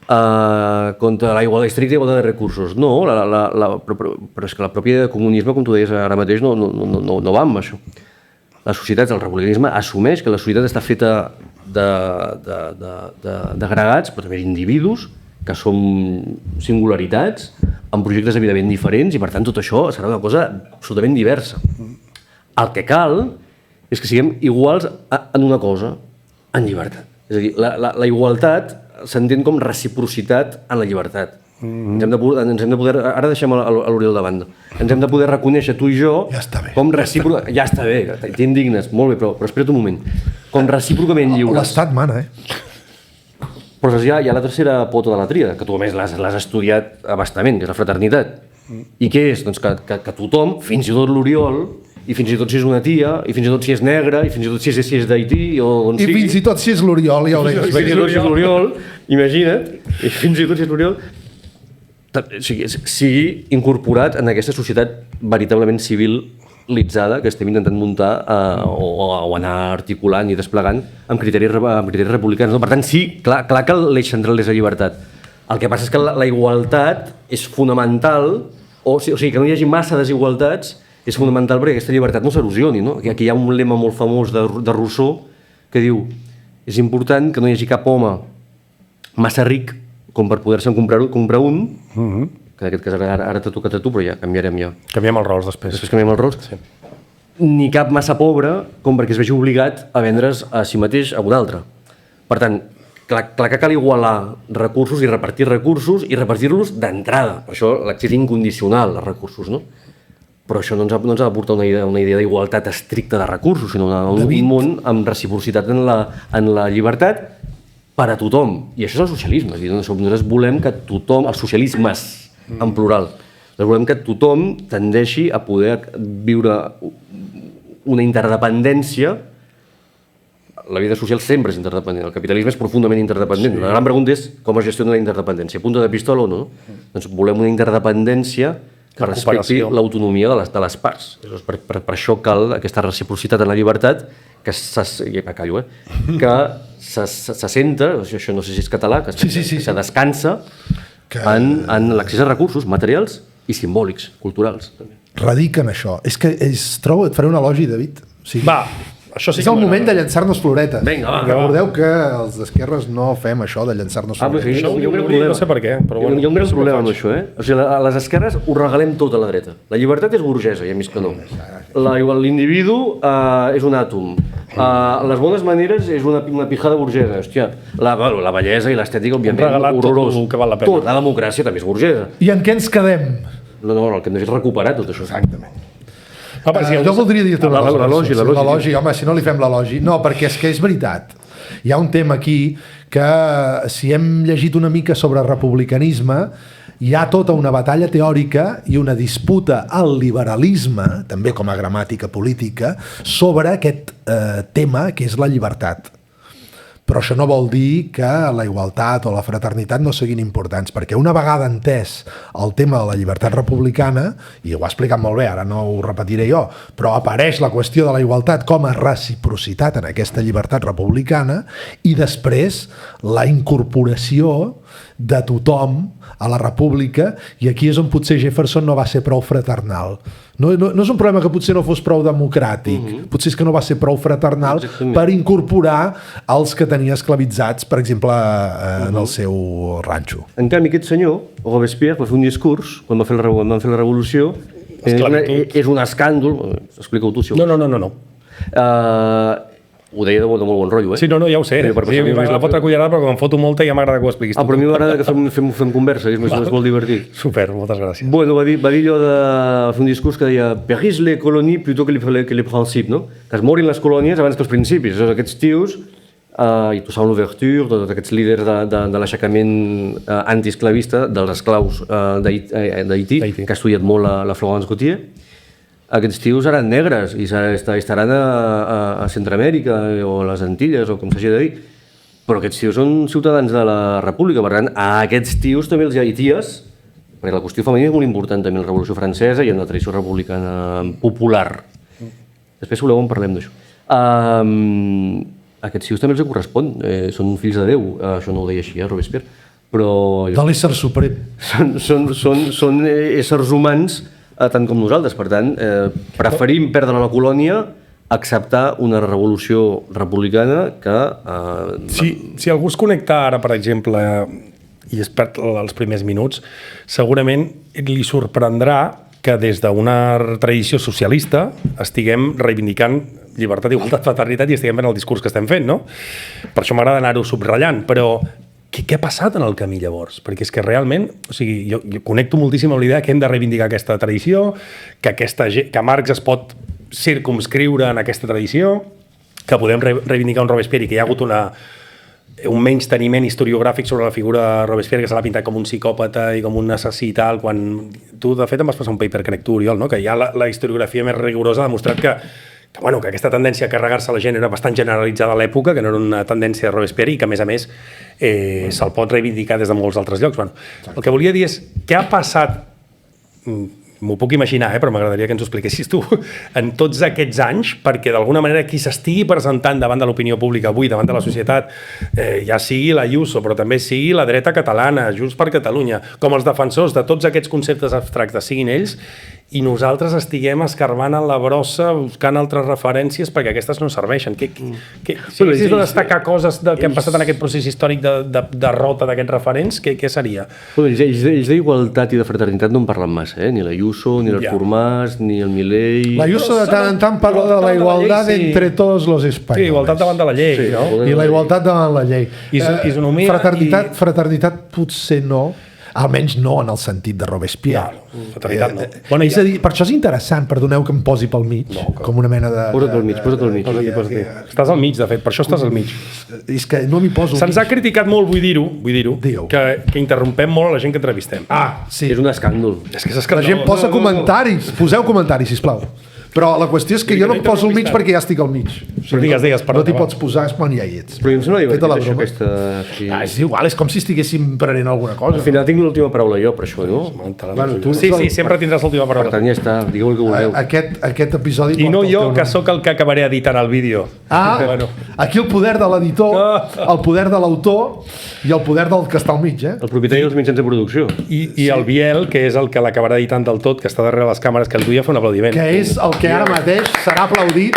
Contra la igualtat estricta i igualtat de recursos. No, però és que la pròpia comunisme, com tu deies ara mateix, no va amb això. La societat, el republicanisme, assumeix que la societat està feta d'agregats, però també d'individus, que són singularitats, amb projectes evidentment diferents, i per tant tot això serà una cosa absolutament diversa. El que cal és que siguem iguals en una cosa, en llibertat. És a dir, la igualtat s'entén com reciprocitat en la llibertat. Ens hem de poder, ara deixem l'Oriol de banda, ens hem de poder reconèixer tu i jo com recíproc... Ja està bé, t'indignes, molt bé, però espera't un moment. Com recíprocament lliures. L'Estat mana, Però hi ha la tercera pota de la tríada, que tu a més l'has estudiat a bastament, que és la fraternitat. I què és? Doncs que tothom, fins i tot l'Oriol, i fins i tot si és una tia, i fins i tot si és negra, i fins i tot si és d'Haití, o on sigui... I fins i tot si és l'Oriol, ja ho deies. Fins i tot si és l'Oriol, imagina't, i fins i tot si és l'Oriol, sigui incorporat en aquesta societat veritablement civilitzada que estem intentant muntar o anar articulant i desplegant amb criteris republicans. Per tant, sí, clar que l'eix central és la llibertat. El que passa és que la igualtat és fonamental, o sigui, que no hi hagi massa desigualtats és fonamental perquè aquesta llibertat no s'erosioni, no? Aquí hi ha un lema molt famós de Rousseau que diu és important que no hi hagi cap home massa ric com per poder-se'n comprar un, que en aquest cas ara t'ha tocat a tu, però ja canviarem ja. Canviem els rols després. Després canviem els rols. Sí. Ni cap massa pobre com perquè es vegi obligat a vendre's a si mateix a un altre. Per tant, clar que cal igualar recursos i repartir-los d'entrada. Per això l'accés incondicional als recursos, no? Però això no ens ha de portar una idea d'igualtat estricta de recursos, sinó un món amb reciprocitat en la llibertat per a tothom. I això és el socialisme. Nosaltres volem que tothom, els socialismes en plural, volem que tothom tendeixi a poder viure una interdependència. La vida social sempre és interdependent, el capitalisme és profundament interdependent. La gran pregunta és com es gestiona la interdependència, punta de pistola o no? Doncs volem una interdependència que respecti l'autonomia de les parts. Per això cal aquesta reciprocitat en la llibertat que se senta, això no sé si és català, que se descansa en l'accés a recursos materials i simbòlics, culturals. Radica en això. És que trobo, et faré un elogi, David. Va, això sí és el moment de llançar-nos floretes. Vinga, recordeu que els d'esquerres no fem això de llançar-nos floretes. No sé per què, però bueno. Hi ha un gran problema amb això, O sigui, a les esquerres ho regalem tot a la dreta. La llibertat és burgesa, ja més que no. L'individu és un àtom. Les bones maneres és una pijada burgesa. Hòstia, la bellesa i l'estètica, òbviament, horrorós. Tot, la democràcia també és burgesa. I en què ens quedem? No, el que hem de fer és recuperar tot això. Exactament. Jo voldria dir-te una cosa. L'elogi, home, si no li fem l'elogi. No, perquè és que és veritat. Hi ha un tema aquí que, si hem llegit una mica sobre republicanisme, hi ha tota una batalla teòrica i una disputa al liberalisme, també com a gramàtica política, sobre aquest tema que és la llibertat. Però això no vol dir que la igualtat o la fraternitat no siguin importants, perquè una vegada entès el tema de la llibertat republicana, i ho ha explicat molt bé, ara no ho repetiré jo, però apareix la qüestió de la igualtat com a reciprocitat en aquesta llibertat republicana, i després la incorporació de tothom a la república, i aquí és on potser Jefferson no va ser prou fraternal. No és un problema que potser no fos prou democràtic, potser és que no va ser prou fraternal per incorporar els que tenia esclavitzats, per exemple, en el seu ranxo. En canvi, aquest senyor, Robespierre, va fer un discurs, quan van fer la revolució, és un escàndol, explica-ho tu si ho... No. Ho deia de molt bon rotllo, Sí, no, ja ho sé. La foto cullerada, però quan foto molta ja m'agrada que ho expliquis tu. Però a mi m'agrada que fem conversa, que és molt divertit. Super, moltes gràcies. Bueno, va dir allò de fer un discurs que deia «Périssent les colonies plutôt que les principes», no? Que es morin les colònies abans que els principis. Aquests tios, i Toussaint Louverture, tots aquests líders de l'aixecament antiesclavista dels esclaus d'Haití, que ha estudiat molt la Florence Gautier, aquests tios seran negres i estaran a Centroamèrica o a les Antilles o com s'hagi de dir, però aquests tios són ciutadans de la República, per tant, a aquests tios també els haities, perquè la qüestió femenina és molt important també en la Revolució Francesa i en la tradició republicana popular. Després, si voleu, en parlem d'això. Aquests tios també els correspon, són fills de Déu, això no ho deia així, Robespierre, però... De l'ésser suprem. Són éssers humans tant com nosaltres, per tant, preferim perdre la colònia a acceptar una revolució republicana que... Si algú es connecta ara, per exemple, i es perd els primers minuts, segurament li sorprendrà que des d'una tradició socialista estiguem reivindicant llibertat, igualtat, fraternitat i estiguem fent el discurs que estem fent, no? Per això m'agrada anar-ho subratllant, però què ha passat en el camí llavors? Perquè és que realment, o sigui, jo connecto moltíssim amb l'idea que hem de reivindicar aquesta tradició, que Marx es pot circumscriure en aquesta tradició, que podem reivindicar un Robespierre i que hi ha hagut un menysteniment historiogràfic sobre la figura de Robespierre, que se l'ha pintat com un psicòpata i com un assassí i tal, quan tu, de fet, em vas passar un paper, crec tu, Oriol, no? Que ja la historiografia més rigorosa ha demostrat que aquesta tendència a carregar-se la gent era bastant generalitzada a l'època, que no era una tendència de Robespierre i que, a més, se'l pot reivindicar des de molts altres llocs. Bueno, el que volia dir és què ha passat, m'ho puc imaginar, però m'agradaria que ens ho expliquessis tu, en tots aquests anys, perquè d'alguna manera qui s'estigui presentant davant de l'opinió pública avui, davant de la societat, ja sigui la Ayuso, però també sigui la dreta catalana, Junts per Catalunya, com els defensors de tots aquests conceptes abstractes, siguin ells, i nosaltres estiguem escarbant en la brossa buscant altres referències perquè aquestes no serveixen. Si haguessis de destacar coses que han passat en aquest procés històric de derrota d'aquests referents, què seria? Ells d'igualtat i de fraternitat no en parlen massa, ni l'Ayuso, ni l'Artur Mas, ni el Milei... L'Ayuso de tant en tant parla de la igualtat entre tots els espanyols. Sí, igualtat davant de la llei, no? I la igualtat davant la llei. Fraternitat potser no, almenys no en el sentit de Robespierre. Fraternitat no. Bueno, és a dir, per això és interessant, perdoneu que em posi pel mig, com una mena de... Posa't al mig. Estàs al mig, de fet, per això estàs al mig. És que no m'hi poso. Se'ns ha criticat molt, vull dir-ho, que interrompem molt a la gent que entrevistem. Sí. És un escàndol. És que és escàndol. La gent posa comentaris, poseu comentaris, sisplau. Però la qüestió és que jo no em poso al mig perquè ja estic al mig. Digues, no t'hi pots posar quan ja hi ets. Però em sembla divertit això, aquesta... És igual, és com si estiguéssim prenent alguna cosa. Al final tinc l'última paraula jo, per això, no? Sí, sempre tindràs l'última paraula. Per tant, ja està, digueu el que voleu. Aquest episodi... I no jo, que sóc el que acabaré editant el vídeo. Aquí el poder de l'editor, el poder de l'autor i el poder del que està al mig, El propietari dels mitjans de producció. I el Biel, que és el que l'acabarà editant del tot, que està darrere les càmeres, que el duia a fer un aplaudiment. Que és el que ara mateix serà aplaudit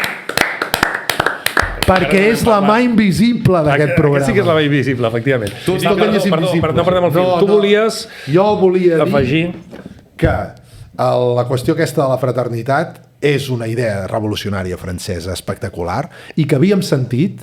perquè és la mà invisible d'aquest programa. Sí que és la mà invisible, efectivament. Perdó, no perdem el fil. Tu volies... Jo volia afegir que la qüestió aquesta de la fraternitat és una idea revolucionària francesa espectacular i que havíem sentit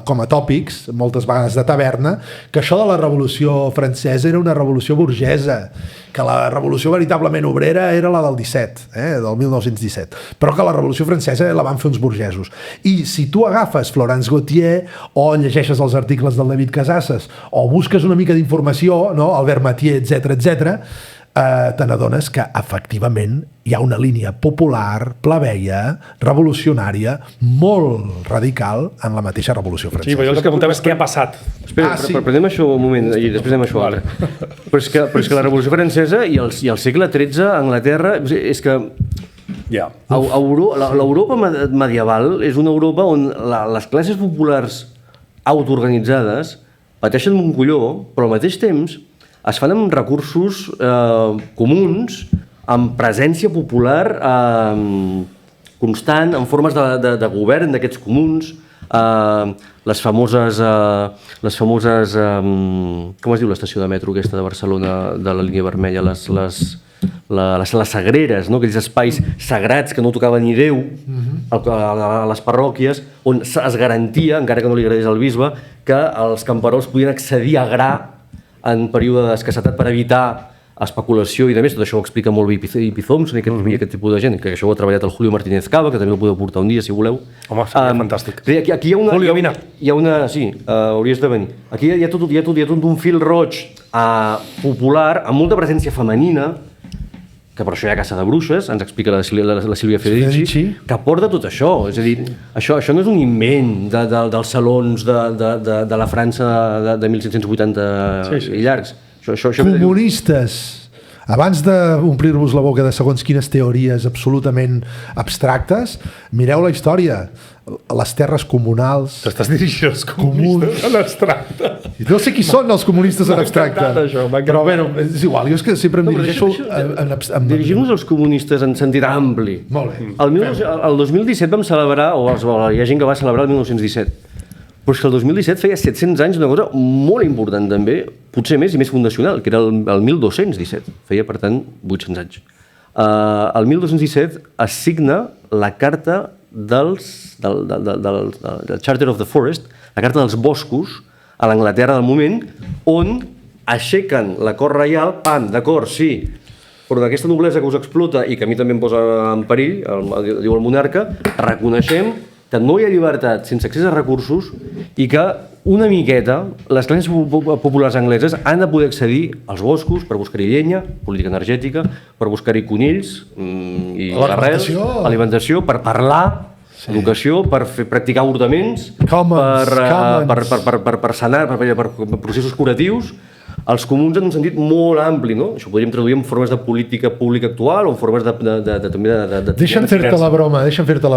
com a tòpics moltes vegades de taverna que això de la revolució francesa era una revolució burgesa, que la revolució veritablement obrera era la del 17, del 1917, però que la revolució francesa la van fer uns burgesos. I si tu agafes Florence Gautier o llegeixes els articles del David Casasses o busques una mica d'informació, no? Albert Mathieu, etc., te n'adones que efectivament hi ha una línia popular, plebeia, revolucionària, molt radical en la mateixa revolució francesa. Sí, però jo el que preguntava és què ha passat. Espera, però prenem això un moment i després anem això ara. Però és que la revolució francesa i el segle XIII a Anglaterra és que l'Europa medieval és una Europa on les classes populars autoorganitzades pateixen un colló, però al mateix temps es fan amb recursos comuns, amb presència popular constant, en formes de govern d'aquests comuns, les famoses com es diu l'estació de metro aquesta de Barcelona de la línia vermella, les sagreres, aquells espais sagrats que no tocava ni Déu a les parròquies, on es garantia, encara que no li agradés al bisbe, que els camperols podien accedir a gra en període d'escassetat per evitar especulació i de més. Tot això ho explica molt bé Ipi Thompson i aquest tipus de gent, que això ho ha treballat el Julio Martínez Cava, que també ho podeu portar un dia si voleu. Home, seria fantàstic. Aquí Julio, vine. Sí, hauries de venir. Aquí hi ha tot un fil roig popular, amb molta presència femenina, que per això hi ha caça de bruixes, ens explica la Sílvia Federici, que porta tot això. És a dir, això no és un invent dels salons de la França de 1780 i llargs. Comunistes! Abans d'omplir-vos la boca de segons quines teories absolutament abstractes, mireu la història. Les terres comunals... T'estàs dirigint als comunistes en abstracte. No sé qui són els comunistes en abstracte. Però bé, és igual, jo és que sempre em dirigeixo... Dirigim-nos als comunistes en sentit ampli. Molt bé. El 2017 vam celebrar, o hi ha gent que va celebrar el 1917, però és que el 2017 feia 700 anys una cosa molt important també, potser més i més fundacional, que era el 1217, feia per tant 800 anys. El 1217 es signa la carta del Charter of the Forest, la carta dels boscos a l'Anglaterra del moment, on aixequen la cort reial, d'acord, sí, però d'aquesta noblesa que us explota i que a mi també em posa en perill, diu el monarca, reconeixem que no hi ha llibertat sense accés a recursos i que una miqueta les classes populars angleses han de poder accedir als boscos per buscar-hi llenya, política energètica, per buscar-hi conills i arrels, alimentació, per parlar, educació, per practicar avortaments, per sanar, per processos curatius, els comuns en un sentit molt ampli, no? Això ho podríem traduir en formes de política pública actual o en formes de Deixa'm fer-te la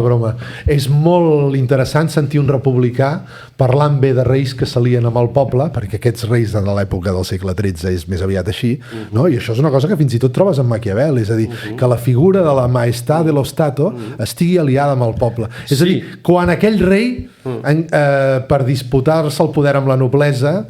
broma. És molt interessant sentir un republicà parlant bé de reis que s'alien amb el poble, perquè aquests reis de l'època del segle XIII és més aviat així, no? I això és una cosa que fins i tot trobes en Maquiavel, és a dir, que la figura de la maestà de lo Stato estigui aliada amb el poble. És a dir, quan aquell rei per disputar-se el poder amb la noblesa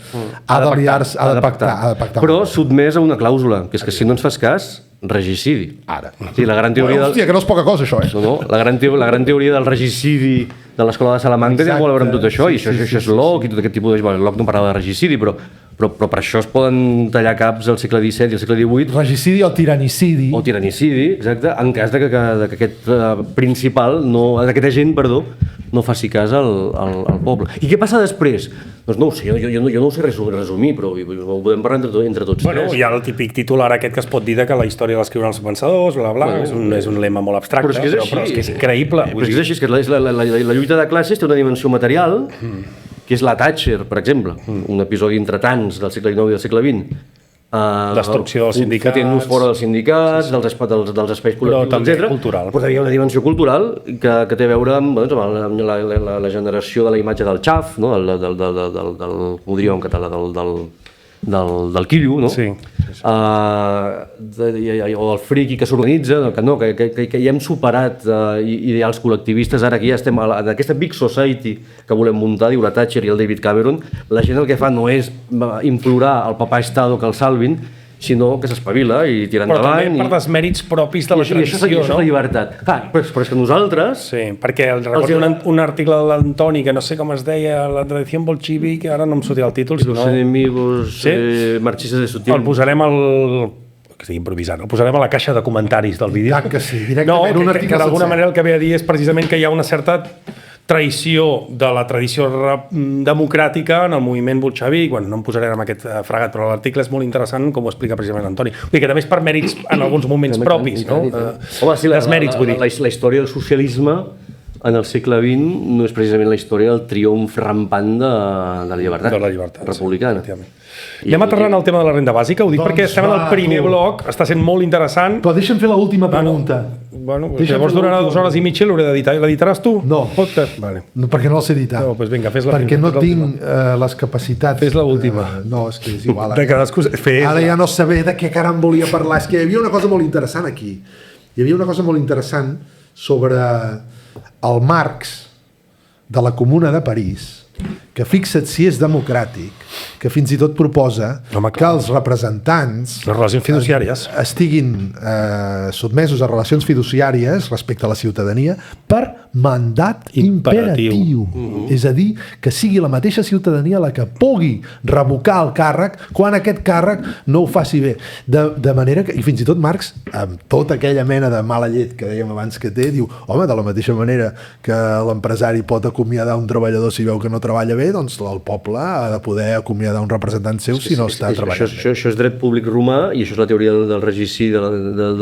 ha de pactar. Però sotmès a una clàusula, que és que si no ens fas cas, regicidi. Ara. Sí, la gran teoria hòstia, que no és poca cosa, això, No, la gran teoria del regicidi de l'escola de Salamanca té molt a veure amb tot això, i això és Locke i tot aquest tipus de... Bueno, Locke no parlava de regicidi, però per això es poden tallar caps al segle XVII i al segle XVIII. Regicidi o tiranicidi. O tiranicidi, exacte, en cas que aquest principal, d'aquest agent, no faci cas al poble. I què passa després? Doncs no ho sé, jo no ho sé resumir, però ho podem parlar entre tots. Bueno, hi ha el típic titular aquest que es pot dir que la història l'escriuen els pensadors, bla, bla, és un lema molt abstracte, però és que és increïble. Però és així, és que la lluita de classes té una dimensió material, que és la Thatcher, per exemple, un episodi entre tants del segle XIX i del segle XX. Destrucció dels sindicats, fotent-nos fora dels sindicats, dels espais col·lectius, etc. Cultural. Però hi ha una dimensió cultural que té a veure amb la generació de la imatge del xaf, com ho diríem en català, del quillo, no? Sí. O el friqui que s'organitza, que ja hem superat ideals col·lectivistes, ara que ja estem en aquesta big society que volem muntar, diu la Thatcher i el David Cameron, la gent el que fa no és implorar al papà Estado que el salvin, sinó que s'espavila i tira endavant. Però també per desmèrits propis de la tradició, no? I això és la llibertat. Però és que nosaltres... Sí, perquè recordo un article de l'Antoni, que no sé com es deia, la tradició bolxevic, ara no em sortirà el títol. Los enemigos marxistes de su tiempo. El posarem que estic improvisant, el posarem a la caixa de comentaris del vídeo. Que sí, directament. No, que d'alguna manera el que ve a dir és precisament que hi ha una certa traïció de la tradició democràtica en el moviment bolxevic. Bueno, no em posaré en aquest fregat, però l'article és molt interessant com ho explica precisament l'Antoni. Vull dir que també és per mèrits en alguns moments propis, no? Home, sí, la història del socialisme en el segle XX no és precisament la història del triomf rampant de la llibertat republicana. Anem aterrant al tema de la renda bàsica, ho dic perquè estem en el primer bloc, està sent molt interessant. Però deixa'm fer l'última pregunta. Bueno, llavors durarà 2 hores i mitja i l'hauré d'editar. L'editaràs tu? No. Vale. No, perquè no el sé editar. No, doncs vinga, fes-la. Perquè no tinc les capacitats. Fes l'última. No, és que és igual. Ara ja no saber de què caram volia parlar. És que hi havia una cosa molt interessant aquí. Hi havia una cosa molt interessant sobre el Marx de la Comuna de París, que fixa't si és democràtic, que fins i tot proposa que els representants, les relacions fiduciàries, estiguin sotmesos a relacions fiduciàries respecte a la ciutadania per mandat imperatiu. És a dir, que sigui la mateixa ciutadania la que pugui revocar el càrrec quan aquest càrrec no ho faci bé. De manera que, i fins i tot Marx, amb tota aquella mena de mala llet que dèiem abans que té, diu, home, de la mateixa manera que l'empresari pot acomiadar un treballador si veu que no treballa bé, doncs el poble ha de poder acomiadar un representant seu si no està treballant bé. Això és dret públic romà i això és la teoria del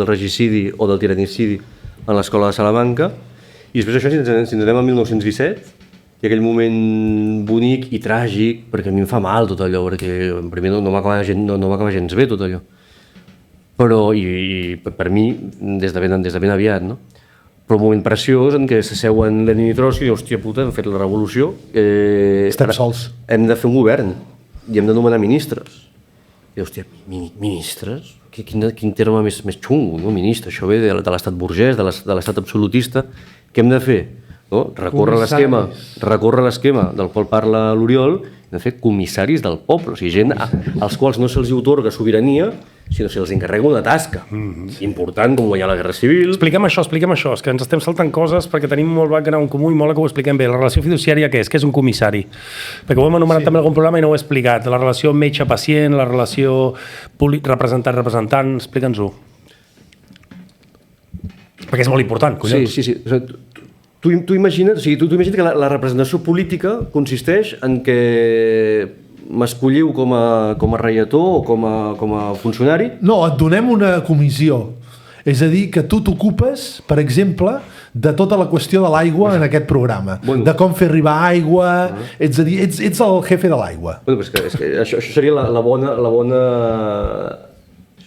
regicidi o del tiranicidi en l'escola de Salamanca. I després això, si ens anem al 1917, i aquell moment bonic i tràgic, perquè a mi em fa mal tot allò, perquè primer no m'acaba gens bé tot allò. Però, i per mi, des de ben aviat, no? Però un moment preciós en què s'asseuen Lenin i Trotsky i diuen, hòstia puta, hem fet la revolució. Estem sols. Hem de fer un govern i hem de nomenar ministres. I hòstia, ministres? Quin terme més xungo, no? Ministre, això ve de l'estat burgès, de l'estat absolutista. Què hem de fer? Recórrer l'esquema del qual parla l'Oriol, de fer comissaris del poble, o sigui, gent als quals no se'ls otorga sobirania, sinó que se'ls encarrega una tasca important com guanyar la Guerra Civil. Expliquem això, és que ens estem saltant coses perquè tenim molt background comú i molt que ho expliquem bé. La relació fiduciària què és? Què és un comissari? Perquè ho hem anomenat també en algun programa i no ho he explicat. La relació metge-pacient, la relació representant-representant, explica'ns-ho. Perquè és molt important, collons. Sí. Tu imagina't que la representació política consisteix en que m'escolliu com a reietó o com a funcionari? No, et donem una comissió. És a dir, que tu t'ocupes, per exemple, de tota la qüestió de l'aigua en aquest programa. De com fer arribar aigua... És a dir, ets el jefe de l'aigua. És que això seria la bona...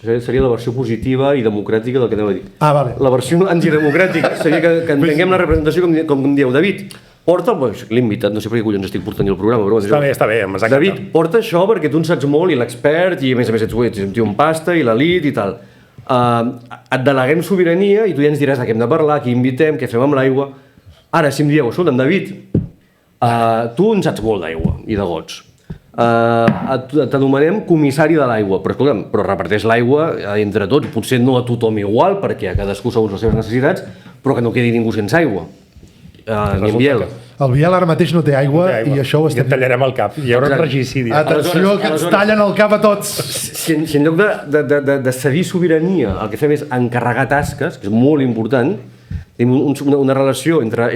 Seria la versió positiva i democràtica del que anava a dir. Vale. La versió antidemocràtica seria que entenguem la representació com dieu. David, porta... L'he invitat, no sé per què collons estic portant el programa, però... Està bé, David, porta això perquè tu en saps molt i l'expert i a més ets un tio amb pasta i l'elit i tal. Et deleguem sobirania i tu ja ens diràs de què hem de parlar, qui invitem, què fem amb l'aigua. Ara, si em dieu, escolta'm, David, tu en saps molt d'aigua i de gots. T'anomenem comissari de l'aigua, però escolta'm, però reparteix l'aigua entre tots, potser no a tothom igual, perquè a cadascú segons les seves necessitats, però que no quedi ningú sense aigua. Ni en Biel. El Biel ara mateix no té aigua i això ho estem... I et tallarem el cap. Hi haurà un regicidi. Atenció, que ens tallen el cap a tots. Si en lloc de cedir sobirania el que fem és encarregar tasques, que és molt important, tenim una relació entre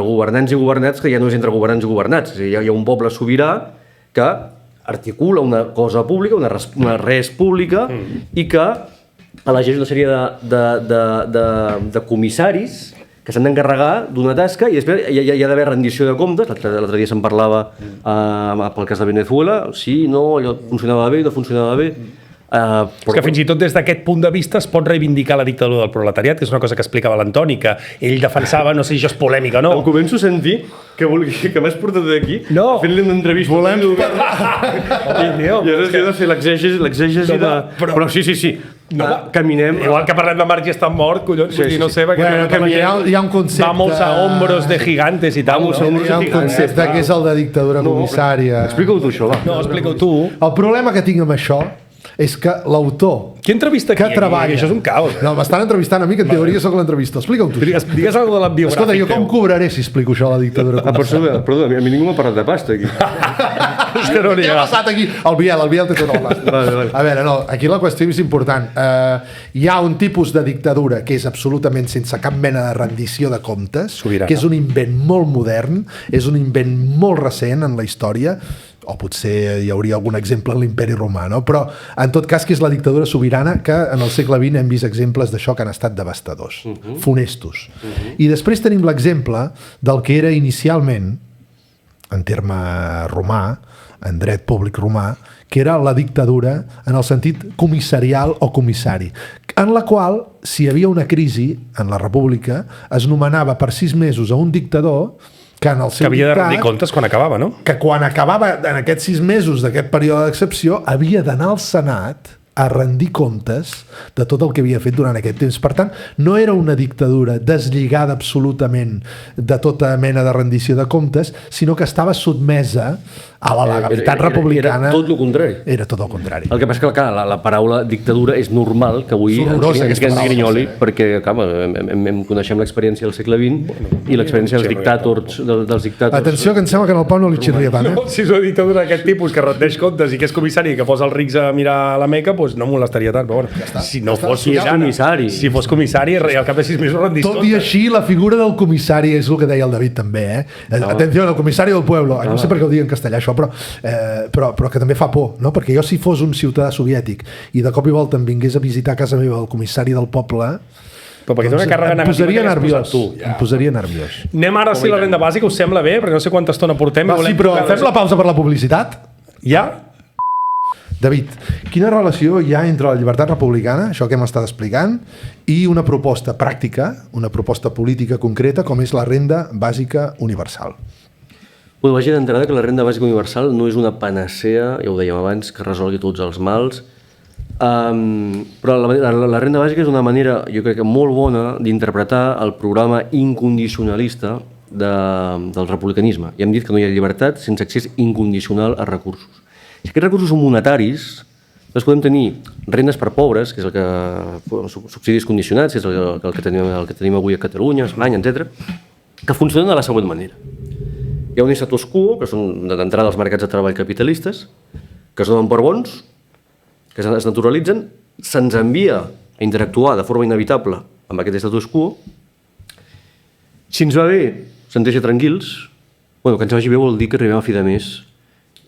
governants i governats que ja no és entre governants i governats. Hi ha un poble sobirà que articula una cosa pública, una res pública, i que elegeix una sèrie de comissaris que s'han d'encarregar d'una tasca i després hi ha d'haver rendició de comptes. L'altre dia se'n parlava pel cas de Venezuela, sí, no, allò funcionava bé, no funcionava bé. És que fins i tot des d'aquest punt de vista es pot reivindicar la dictadura del proletariat, que és una cosa que explicava l'Antoni, que ell defensava, no sé si això és polèmica o no. Em començo a sentir que m'has portat d'aquí fent-li una entrevista. Volem... I ara has de fer l'exègesi de... Però sí. Caminem... Igual que parlem de Marx i està mort, collons, no sé, perquè hi ha un concepte... Vamos a hombros de gigantes i tal. Hi ha un concepte que és el de dictadura comissària. Explica-ho tu, això, va. No, explica-ho tu. El problema que tinc amb això és que l'autor... Qui entrevista aquí? Això és un caos. No, m'estan entrevistant a mi, que en teoria soc l'entrevista. Explica-ho tu. Digues alguna de l'ambiogràfic. Escolta, jo com cobraré si explico això a la dictadura comissària? Perdó, a mi ningú m'ha parlat de pasta, aquí. És que no n'hi ha. Què ha passat aquí? El Biel té tot el pasta. A veure, no, aquí la qüestió és important. Hi ha un tipus de dictadura que és absolutament sense cap mena de rendició de comptes, que és un invent molt modern, és un invent molt recent en la història, o potser hi hauria algun exemple en l'Imperi Romà, no? Però en tot cas que és la dictadura sobirana que en el segle XX hem vist exemples d'això que han estat devastadors, funestos. I després tenim l'exemple del que era inicialment, en terme romà, en dret públic romà, que era la dictadura en el sentit comissarial o comissari, en la qual, si hi havia una crisi en la república, es nomenava per 6 mesos a un dictador que en el seu que havia de rendir comptes quan acabava, no? Que quan acabava, en aquests 6 mesos d'aquest període d'excepció, havia d'anar al Senat a rendir comptes de tot el que havia fet durant aquest temps. Per tant, no era una dictadura deslligada absolutament de tota mena de rendició de comptes, sinó que estava sotmesa a la legalitat republicana. Era tot el contrari. Era tot el contrari. El que passa és que la paraula dictadura és normal que avui ens grinyoli, perquè coneixem l'experiència del segle XX i l'experiència dels dictàtors. Atenció, que em sembla que en el Pau no li xirria tant. Si és una dictadura d'aquest tipus que rendeix comptes i que és comissari i que posa els rics a mirar la Meca, doncs no molestaria tant. Però bueno, si no fos comissari, si fos comissari, al cap de 6 mesos rendís comptes. Tot i així, la figura del comissari és el que deia el David també. Atenció, el comissari del pueblo. No sé per què ho dic en castellà, això, però que també fa por, no? Perquè jo, si fos un ciutadà soviètic i de cop i volta em vingués a visitar a casa meva el comissari del poble, però perquè té una càrrega negativa em posaria nerviós. Anem ara si la renda bàsica us sembla bé, perquè no sé quanta estona portem. Sí, però fem la pausa per la publicitat? Ja? David, quina relació hi ha entre la llibertat republicana, això que hem estat explicant, i una proposta pràctica, una proposta política concreta, com és la renda bàsica universal? Bueno, vagi d'entrada que la renda bàsica universal no és una panacea, ja ho dèiem abans, que resolgui tots els mals, però la renda bàsica és una manera, jo crec que molt bona, d'interpretar el programa incondicionalista del republicanisme. Ja hem dit que no hi ha llibertat sense accés incondicional a recursos. Si aquests recursos són monetaris, doncs podem tenir rendes per pobres, que és el que subsidis condicionats, que és el que tenim avui a Catalunya, a Espanya, etc., que funcionen de la següent manera. Hi ha un status quo, que són d'entrada els mercats de treball capitalistes, que es donen per bons, que es naturalitzen, se'ns envia a interactuar de forma inevitable amb aquest status quo. Si ens va bé, se'ns deixa tranquils. Que ens vagi bé vol dir que arribem a fi de mes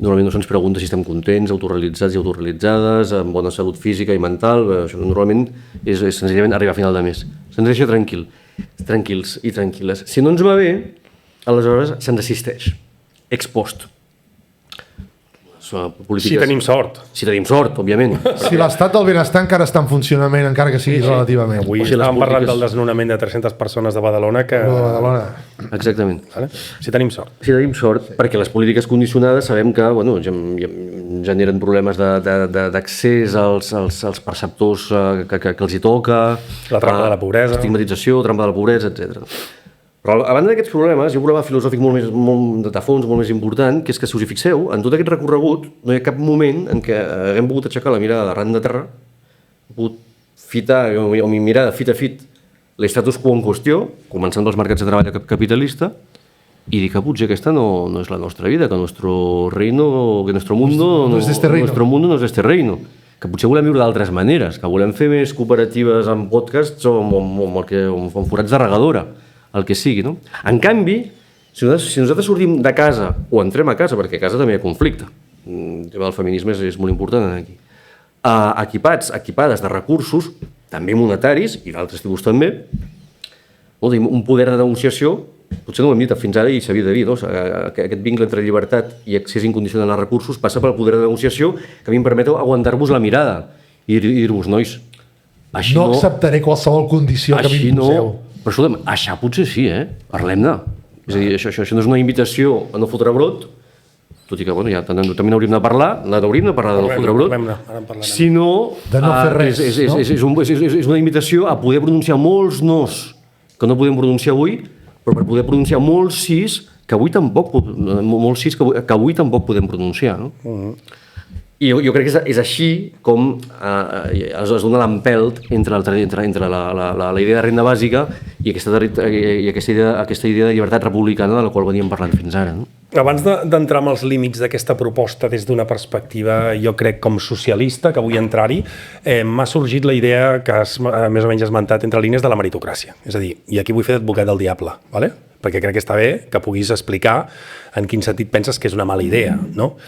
normalment no se'ns pregunta si estem contents, autorrealitzats i autorrealitzades, amb bona salut física i mental. Això normalment és senzillament arribar a final de mes. Se'ns deixa tranquils i tranquil·les. Si no ens va bé, aleshores se'ns assisteix, ex post. Si tenim sort. Si tenim sort, òbviament. Si l'estat del benestar encara està en funcionament, encara que sigui relativament. Avui estàvem parlant del desnonament de 300 persones de Badalona que... Exactament. Si tenim sort. Si tenim sort, perquè les polítiques condicionades sabem que generen problemes d'accés als perceptors que els hi toca. La trampa de la pobresa. Estigmatització, trampa de la pobresa, etc. Però a banda d'aquests problemes, hi ha un problema filosòfic de fons molt més important, que és que, si us hi fixeu, en tot aquest recorregut no hi ha cap moment en què haguem pogut aixecar la mirada d'arran de terra, pogut fitar, o mirar de fit a fit, l'estatus quo en qüestió, començant dels mercats de treball capitalista, i dir que potser aquesta no és la nostra vida, que nuestro reino, que nuestro mundo no es este reino, que potser volem viure d'altres maneres, que volem fer més cooperatives amb podcasts o amb forats de regadora, el que sigui, no? En canvi, si nosaltres sortim de casa o entrem a casa, perquè a casa també hi ha conflicte, el tema del feminisme és molt important aquí, equipades de recursos, també monetaris i d'altres tipus també, un poder de negociació, potser no ho hem dit fins ara i s'havia de dir, no? Aquest vincle entre llibertat i accés incondicional als recursos passa pel poder de negociació que a mi em permet aguantar-vos la mirada i dir-vos, nois, així no acceptaré qualsevol condició que m'imposeu. Però escolta'm, això potser sí, parlem-ne. És a dir, això no és una invitació a no fotre brot, tot i que ja també n'hauríem de parlar, de no fotre brot, sinó de no fer res. És una invitació a poder pronunciar molts nos que no podem pronunciar avui, però per poder pronunciar molts sís que avui tampoc podem pronunciar. I jo crec que és així com es dona l'empelt entre la idea de renda bàsica i aquesta idea de llibertat republicana de la qual veníem parlant fins ara. Abans d'entrar amb els límits d'aquesta proposta des d'una perspectiva, jo crec, com socialista, que vull entrar-hi, m'ha sorgit la idea que has més o menys esmentat entre línies de la meritocràcia. És a dir, i aquí vull fer d'advocat del diable, perquè crec que està bé que puguis explicar en quin sentit penses que és una mala idea, no?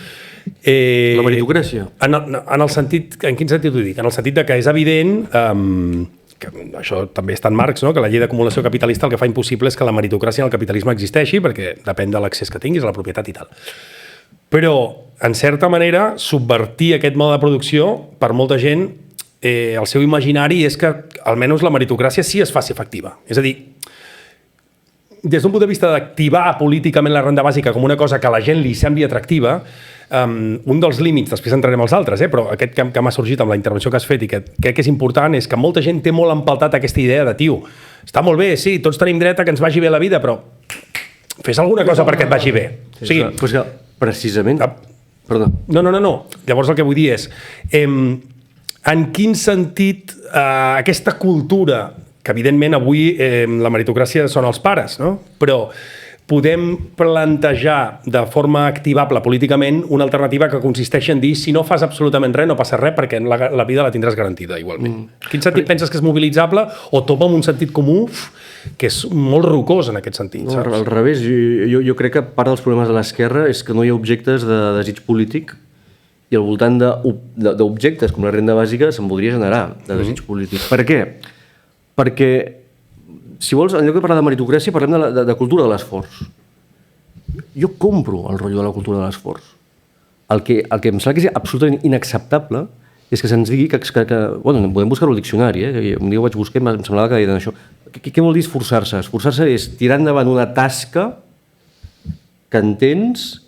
La meritocràcia? En quin sentit ho dic? En el sentit que és evident que això també està en Marx, que la llei d'acumulació capitalista el que fa impossible és que la meritocràcia en el capitalisme existeixi, perquè depèn de l'accés que tinguis a la propietat i tal. Però, en certa manera, subvertir aquest mode de producció, per molta gent, el seu imaginari és que almenys la meritocràcia sí es faci efectiva. És a dir, des d'un punt de vista d'activar políticament la renda bàsica com una cosa que a la gent li sembli atractiva, un dels límits, després entrarem als altres, però aquest que m'ha sorgit amb la intervenció que has fet i que crec que és important, és que molta gent té molt empaltat aquesta idea de, tio, està molt bé, sí, tots tenim dret a que ens vagi bé la vida, però fes alguna cosa perquè et vagi bé. O sigui, precisament... Perdó. No. Llavors el que vull dir és, en quin sentit aquesta cultura, que evidentment avui la meritocràcia són els pares, no? Però podem plantejar de forma activable políticament una alternativa que consisteix en dir si no fas absolutament res no passa res perquè la vida la tindràs garantida igualment. Quin sentit penses que és mobilitzable o topa amb un sentit comú que és molt rocós en aquest sentit? No, al revés, jo crec que part dels problemes de l'esquerra és que no hi ha objectes de desig polític i al voltant d'objectes com la renda bàsica se'n podria generar de desig polític. Per què? Perquè, si vols, en lloc de parlar de meritocràcia, parlem de cultura de l'esforç. Jo compro el rotllo de la cultura de l'esforç. El que em sembla que és absolutament inacceptable és que se'ns digui que bueno, podem buscar-ho al diccionari, un dia ho vaig buscar i em semblava que deien això. Què vol dir esforçar-se? Esforçar-se és tirar endavant una tasca que entens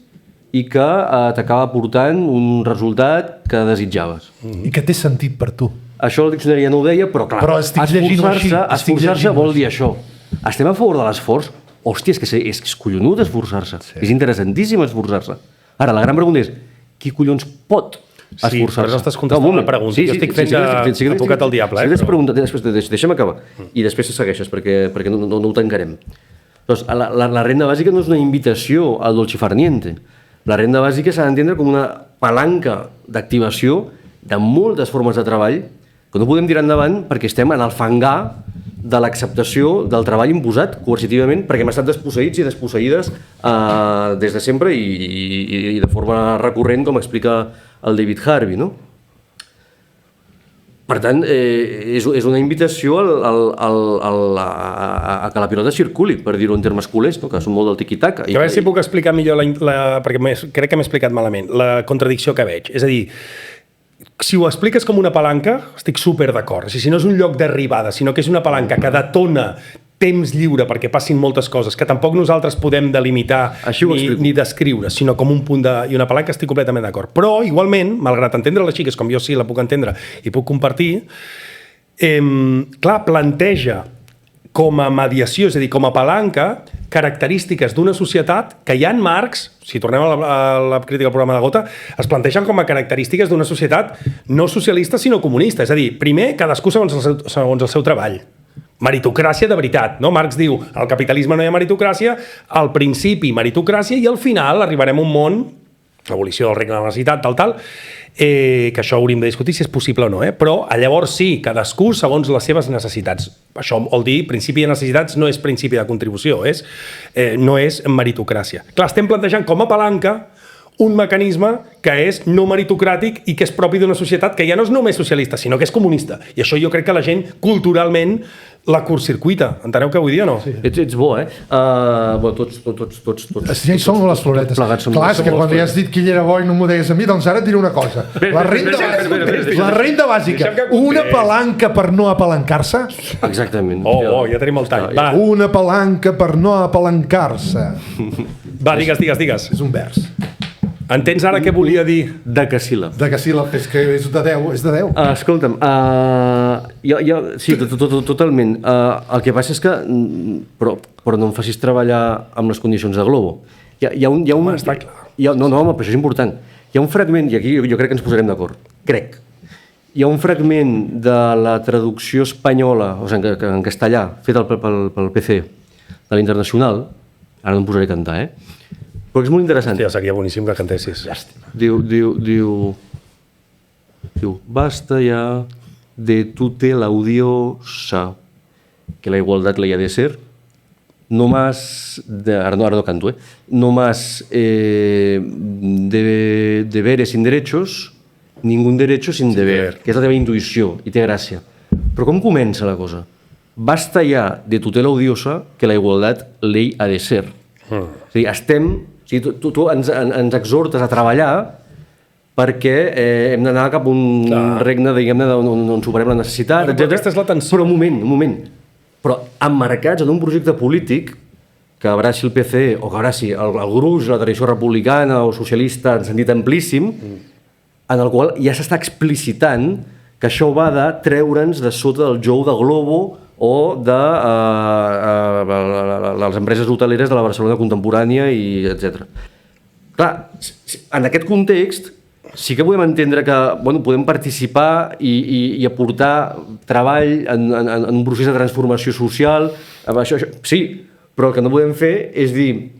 i que t'acaba portant un resultat que desitjaves. I que té sentit per tu. Això el diccionari ja no ho deia, però clar, esforçar-se vol dir això. Estem a favor de l'esforç? Hòstia, és collonut esforçar-se. Sí. És interessantíssim esforçar-se. Ara, la gran pregunta és, qui collons pot esforçar-se? Sí, però no estàs contestant la pregunta. Jo estic fent advocat al diable. Deixa'm acabar. I després segueixes, perquè no ho tancarem. Doncs, la renda bàsica no és una invitació al dolce far niente. La renda bàsica s'ha d'entendre com una palanca d'activació de moltes formes de treball que no podem tirar endavant perquè estem en el fangar de l'acceptació del treball imposat coercitivament, perquè hem estat desposseïts i desposseïdes des de sempre i de forma recurrent, com explica el David Harvey, no? Per tant, és una invitació a que la pilota circuli, per dir-ho en termes culers, no? Que són molt del tiqui-tac. A veure si puc explicar millor, perquè crec que m'he explicat malament, la contradicció que veig. És a dir, si ho expliques com una palanca, estic super d'acord. Si no és un lloc d'arribada, sinó que és una palanca que detona temps lliure perquè passin moltes coses que tampoc nosaltres podem delimitar ni descriure, sinó com un punt i una palanca, estic completament d'acord. Però, igualment, malgrat entendre-la així, que és com jo sí la puc entendre i puc compartir, clar, planteja com a mediació, és a dir, com a palanca, característiques d'una societat que ja en Marx, si tornem a la crítica al programa de Gotha, es plantegen com a característiques d'una societat no socialista, sinó comunista. És a dir, primer, cadascú segons el seu treball. Meritocràcia de veritat, no? Marx diu, al capitalisme no hi ha meritocràcia, al principi meritocràcia i al final arribarem a un món, l'abolició del regne de la necessitat, tal, que això hauríem de discutir si és possible o no, però llavors sí, cadascú segons les seves necessitats. Això vol dir, principi de necessitats no és principi de contribució, no és meritocràcia. Clar, estem plantejant com a palanca un mecanisme que és no meritocràtic i que és propi d'una societat que ja no és només socialista, sinó que és comunista. I això jo crec que la gent culturalment la curtcircuita. Enteneu què vull dir o no? Sí. Ets bo, tots. Ja hi som les floretes. Clar, és que quan ja has dit que ell era bo i no m'ho deies a mi, doncs ara et diré una cosa. La renda bàsica, una palanca per no apalancar-se? Exactament. Ja tenim el tall. Una palanca per no apalancar-se. Va, digues. És un vers. Entens ara què volia dir? Decasíl·lab. Decasíl·lab, és que és de 10, és de 10. Escolta'm, sí, totalment. El que passa és que, però no em facis treballar amb les condicions de Globo. Hi ha un... Està clar. No, home, però això és important. Hi ha un fragment, i aquí jo crec que ens posarem d'acord, crec. Hi ha un fragment de la traducció espanyola, o sigui, en castellà, feta pel PC, de l'Internacional, ara no em posaré a cantar, però és molt interessant. Hòstia, seria boníssim que cantessis. Diu, basta ya de tutela odiosa, que la igualdad ley ha de ser, no más, ahora no canto, no más deberes sin derechos, ningún derecho sin deber, que és la teva intuïció i té gràcia. Però com comença la cosa? Basta ya de tutela odiosa, que la igualdad ley ha de ser. És a dir, tu ens exhortes a treballar perquè hem d'anar cap a un regne, diguem-ne, on superem la necessitat, etc. Aquesta és la tensió. Però un moment. Però emmarcats en un projecte polític que abraci el PC o que abraci el gruix, la tradició republicana o socialista en sentit amplíssim, en el qual ja s'està explicitant que això va de treure'ns de sota del jou de Globo o de les empreses hoteleres de la Barcelona contemporània, i etc. Clar, en aquest context sí que podem entendre que podem participar i aportar treball en un procés de transformació social, sí, però el que no podem fer és dir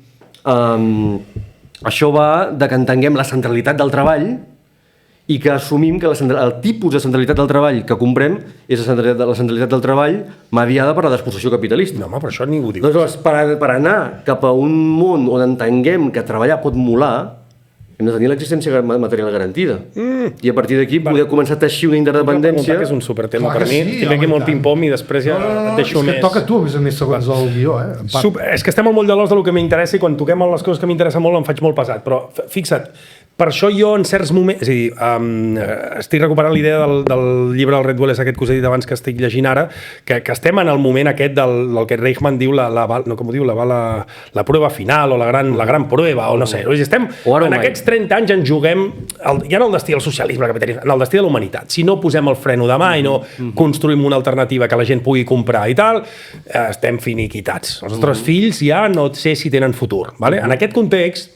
això va de que entenguem la centralitat del treball i que assumim que el tipus de centralitat del treball que comprem és la centralitat del treball mediada per la despossessió capitalista. No, home, però això ningú diu. Doncs per anar cap a un món on entenguem que treballar pot molar, hem de tenir l'existència material garantida. I a partir d'aquí poder començar a teixir una interdependència... Que és un supertema per mi. Tinc aquí molt pim-pom i després ja et deixo més... És que toca tu, a més segons el guió. És que estem al moll de l'os del que m'interessa i quan toquem les coses que m'interessen molt em faig molt pesat. Però fixa't, per això jo en certs moments... És a dir, estic recuperant la idea del llibre del Red Bull, és aquest que us he dit abans que estic llegint ara, que estem en el moment aquest del que Reichmann diu la prova final o la gran prueba, o no sé. Estem en aquests 30 anys ens juguem, ja no el destí del socialisme, en el destí de la humanitat. Si no posem el freno de mà i no construïm una alternativa que la gent pugui comprar i tal, estem finiquitats. Els nostres fills ja no sé si tenen futur. En aquest context,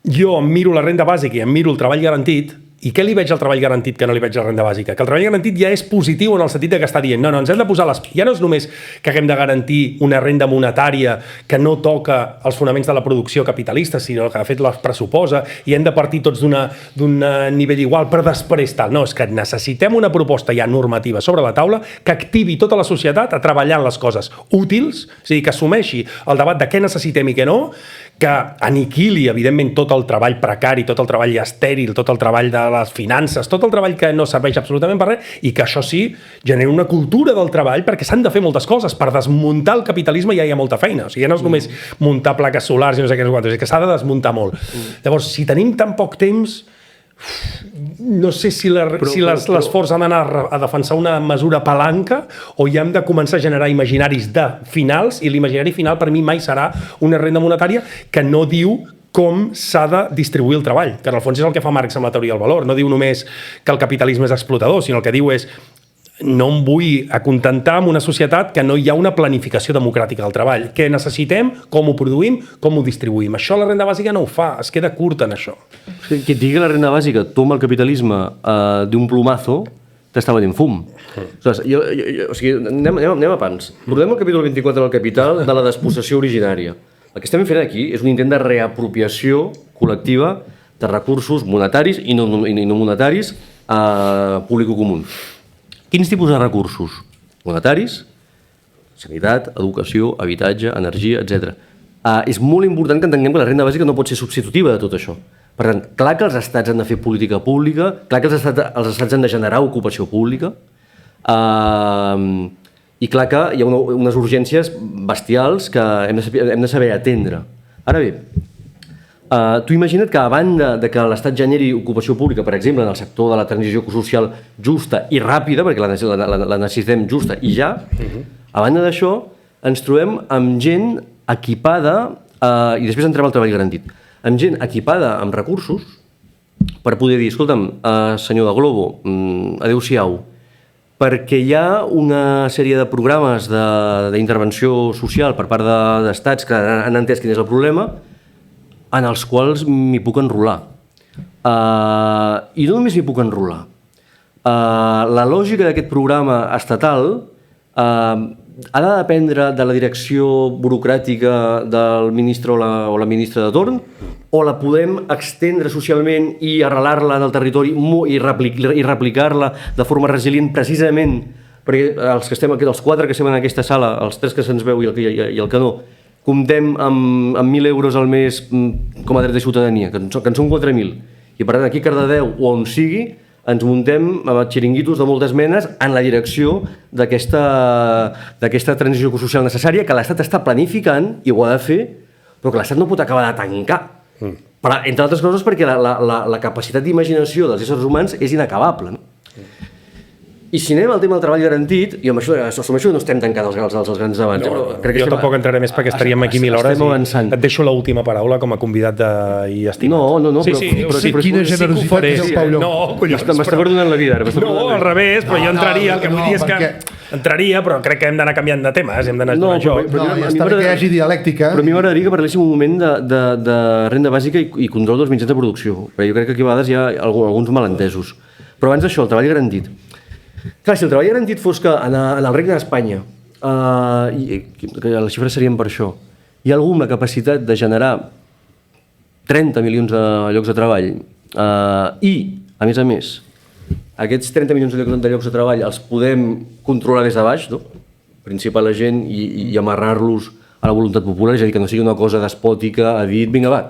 jo em miro la renda bàsica i em miro el treball garantit I què li veig al treball garantit que no li veig a la renda bàsica? Que el treball garantit ja és positiu en el sentit que està dient no, ens hem de posar ja no és només que haguem de garantir una renda monetària que no toca els fonaments de la producció capitalista, sinó que de fet la pressuposa i hem de partir tots d'un nivell igual per després tal. No, és que necessitem una proposta ja normativa sobre la taula que activi tota la societat a treballar en les coses útils, és a dir, que assumeixi el debat de què necessitem i què no, que aniquili, evidentment, tot el treball precari, tot el treball estèril, tot el treball de les finances, tot el treball que no serveix absolutament per res, i que això sí, genera una cultura del treball, perquè s'han de fer moltes coses. Per desmuntar el capitalisme ja hi ha molta feina. O sigui, ja no és només muntar plaques solars i no sé què, és que s'ha de desmuntar molt. Llavors, si tenim tan poc temps, no sé si l'esforç ha d'anar a defensar una mesura palanca o ja hem de començar a generar imaginaris de finals, i l'imaginari final per mi mai serà una renda monetària que no diu com s'ha de distribuir el treball, que en el fons és el que fa Marx amb la teoria del valor. No diu només que el capitalisme és explotador, sinó el que diu és no em vull acontentar amb una societat que no hi ha una planificació democràtica del treball. Què necessitem, com ho produïm, com ho distribuïm. Això la renda bàsica no ho fa, es queda curt en això. Que et digui la renda bàsica toma el capitalisme d'un plumazo, t'està venint fum. O sigui, anem a pans. Recordem el capítol 24 del Capital de la despossessió originària. El que estem fent aquí és un intent de reapropiació col·lectiva de recursos monetaris i no monetaris público-comuns. Quins tipus de recursos? Monetaris, sanitat, educació, habitatge, energia, etc. És molt important que entenguem que la renda bàsica no pot ser substitutiva de tot això. Per tant, clar que els estats han de fer política pública, clar que els estats han de generar ocupació pública, i clar que hi ha unes urgències bestials que hem de saber atendre. Ara bé, tu imagina't que a banda de que l'Estat generi ocupació pública, per exemple, en el sector de la transició social justa i ràpida, perquè la necessitem justa i ja, a banda d'això ens trobem amb gent equipada, i després entrem al treball garantit, amb gent equipada amb recursos per poder dir, escolta'm, senyor de Globo, adeu-siau, perquè hi ha una sèrie de programes d'intervenció social per part d'estats que han entès quin és el problema, en els quals m'hi puc enrolar. I no només m'hi puc enrolar. La lògica d'aquest programa estatal ha de dependre de la direcció burocràtica del ministre o la ministra de torn, o la podem extendre socialment i arrelar-la en el territori i replicar-la de forma resilient precisament perquè els 4 que estem en aquesta sala, els 3 que se'ns veu i el que no, comptem amb 1.000 euros al mes com a dret de ciutadania, que en són 4.000. I per tant, aquí a Cardedeu o on sigui, ens muntem xiringuitos de moltes menes en la direcció d'aquesta transició social necessària que l'Estat està planificant i ho ha de fer, però que l'Estat no pot acabar de tancar. Entre altres coses perquè la capacitat d'imaginació dels éssers humans és inacabable. I si anem al tema del treball garantit, i amb això assumeixo que no estem tancant els grans debats. Jo tampoc entraré més perquè estaríem aquí 1.000 hores i et deixo l'última paraula com a convidat i estimat. No, però quina generositat és el Pau Llop. No, collons. M'està perdonant la vida ara. No, al revés, però jo entraria, el que vull dir és que entraria, però crec que hem d'anar canviant de temes, hem d'anar donant joc. Està bé que hi hagi dialèctica. Però a mi m'agradaria que parléssim un moment de renda bàsica i control dels mitjans de producció, perquè jo crec que aquí a vegades hi ha alguns malentesos. Però abans d'això, el treball garantit. Clar, si el treball garantit fos que en el Regne d'Espanya, les xifres serien per això, hi ha algú amb la capacitat de generar 30 milions de llocs de treball i, a més, aquests 30 milions de llocs de treball els podem controlar des de baix, no? Principar la gent i amarrar-los a la voluntat popular, és a dir, que no sigui una cosa despòtica, a dir, vinga, va.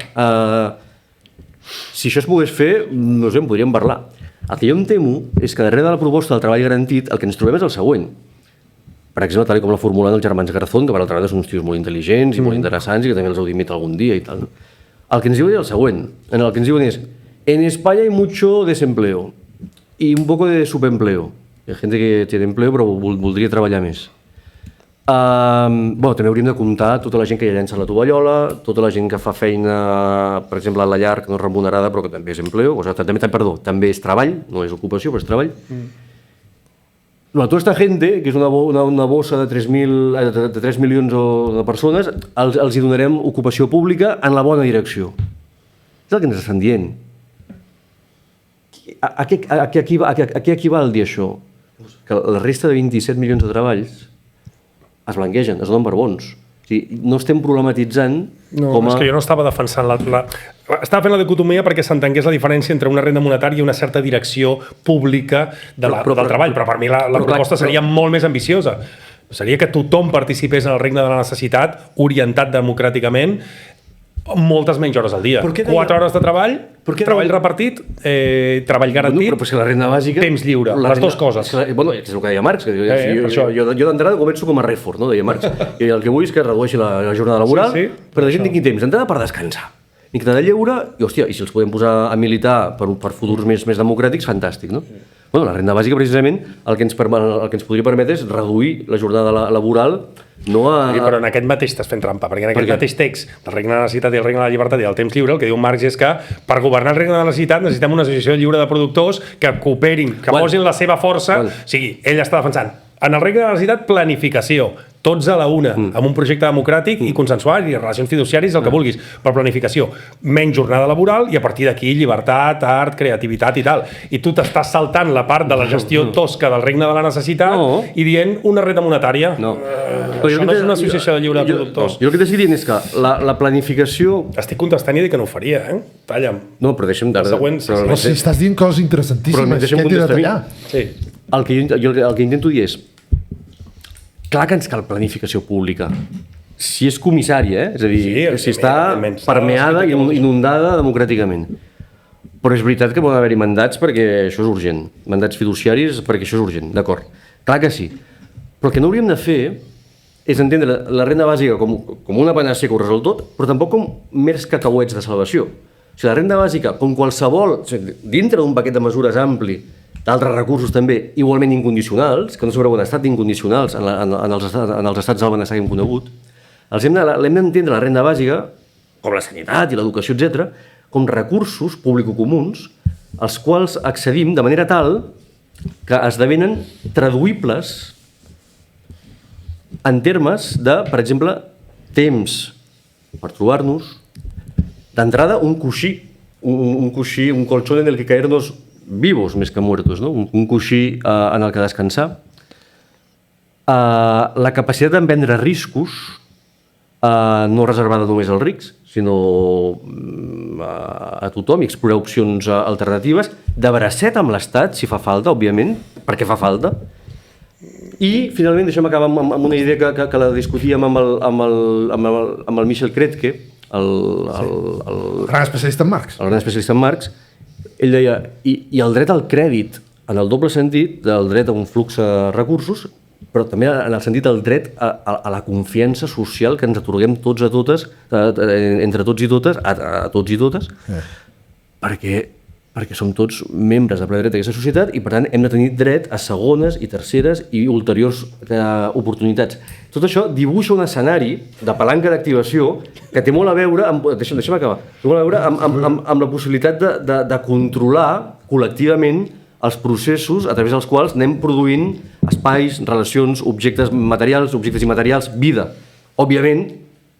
Si això es pogués fer, no sé, en podríem parlar. El que jo em temo és que darrere de la proposta del treball garantit el que ens trobem és el següent. Per exemple, tal com la formulen els germans Garzón, que per altra banda són uns tios molt intel·ligents i molt interessants i que també els heu d'imitar algun dia i tal. El que ens diuen és el següent. El que ens diuen és: en España hay mucho desempleo y un poco de subempleo. Hi ha gent que té empleo però voldria treballar més. També hauríem de comptar tota la gent que ja llença la tovallola, tota la gent que fa feina, per exemple, a la llar, que no és remunerada però que també és empleo, també és treball, no és ocupació, però és treball. Toda esta gente, que és una bossa de 3 milions de persones, els hi donarem ocupació pública en la bona direcció. És el que ens estan dient. A què equival dir això? Que la resta de 27 milions de treballs es blanquegen, es donen per bons. O sigui, no estem problematitzant com a... És que jo no estava defensant estava fent la dicotomia perquè s'entengués la diferència entre una renda monetària i una certa direcció pública del treball, però per mi la proposta seria molt més ambiciosa. Seria que tothom participés en el regne de la necessitat, orientat democràticament, moltes menys hores al dia. 4 hores de treball, treball repartit, treball garantit, però si la renda bàsica, temps lliure, les dues coses. És el que deia Marx, jo d'entrada començo com a Redford, no? Deia Marx, i el que vull és que redueixi la jornada laboral, però la gent tingui temps d'entrada per descansar. I que de lleure, i hòstia, i si els podem posar a militar per futurs més democràtics, fantàstic, no? Bueno, la renda bàsica, precisament, el que ens podria permetre és reduir la jornada laboral, no a... Però en aquest mateix estàs fent trampa, perquè en aquest mateix text del regne de la necessitat i el regne de la llibertat i el temps lliure, el que diu Marx és que per governar el regne de la necessitat necessitem una associació lliure de productors que cooperin, que posin la seva força. O sigui, ell està defensant en el regne de la necessitat planificació, tots a la una, amb un projecte democràtic i consensuat i relacions fiduciàries, el que vulguis, per planificació. Menys jornada laboral i a partir d'aquí llibertat, art, creativitat i tal. I tu t'estàs saltant la part de la gestió tosca del regne de la necessitat i dient una renda monetària. No. Això no és una associació de lliure de productors. Jo el que t'estic dient és que la planificació... Estic contestant i dic que no ho faria, Talla'm. No, però deixa'm... No, si estàs dient coses interessantíssimes, què t'he de tallar? Sí. El que intento dir és clar que ens cal planificació pública. Si és comissària, és a dir, si està permeada i inundada democràticament. Però és veritat que poden haver-hi mandats perquè això és urgent. Mandats fiduciaris perquè això és urgent, d'acord. Clar que sí. Però el que no hauríem de fer és entendre la renda bàsica com una panacea que ho resol tot, però tampoc com mers cacauets de salvació. O sigui, la renda bàsica, com qualsevol, dintre d'un paquet de mesures ampli, d'altres recursos també igualment incondicionals, que no s'haurà estat incondicionals en els estats del benestar que hem conegut, l'hem d'entendre la renda bàsica, com la sanitat i l'educació, etc., com recursos público-comuns als quals accedim de manera tal que esdevenen traduïbles en termes de, per exemple, temps per trobar-nos, d'entrada un coixí, un colchón en el que caernos vivos més que muertos, no? Un coixí en el que descansar. La capacitat d'emprendre riscos no reservada només als rics, sinó a tothom, i explorar opcions alternatives, de bracet amb l'Estat, si fa falta, òbviament, perquè fa falta. I, finalment, deixem acabar amb una idea que la discutíem amb el Michel Kretke, el gran especialista en Marx. El gran especialista en Marx. Ell deia, i el dret al crèdit, en el doble sentit del dret a un flux de recursos, però també en el sentit del dret a la confiança social que ens atorguem tots a totes, entre tots i totes, a tots i totes, perquè som tots membres de ple dret d'aquesta societat i, per tant, hem de tenir dret a segones i terceres i ulteriors oportunitats. Tot això dibuixa un escenari de palanca d'activació que té molt a veure amb... Deixa'm acabar. Té molt a veure amb la possibilitat de controlar col·lectivament els processos a través dels quals anem produint espais, relacions, objectes materials, objectes immaterials, vida. Òbviament,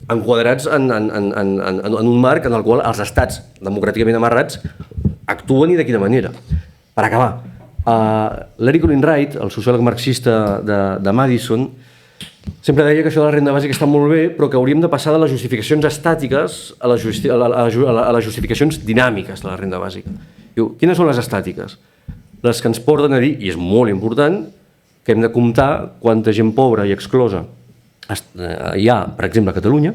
enquadrats en un marc en el qual els estats democràticament amarrats actuen i de quina manera. Per acabar, Larry Collin Wright, el sociòleg marxista de Madison, sempre deia que això de la renda bàsica està molt bé, però que hauríem de passar de les justificacions estàtiques a les justificacions dinàmiques de la renda bàsica. Diu, quines són les estàtiques? Les que ens porten a dir, i és molt important, que hem de comptar quanta gent pobra i exclosa hi ha, per exemple, a Catalunya,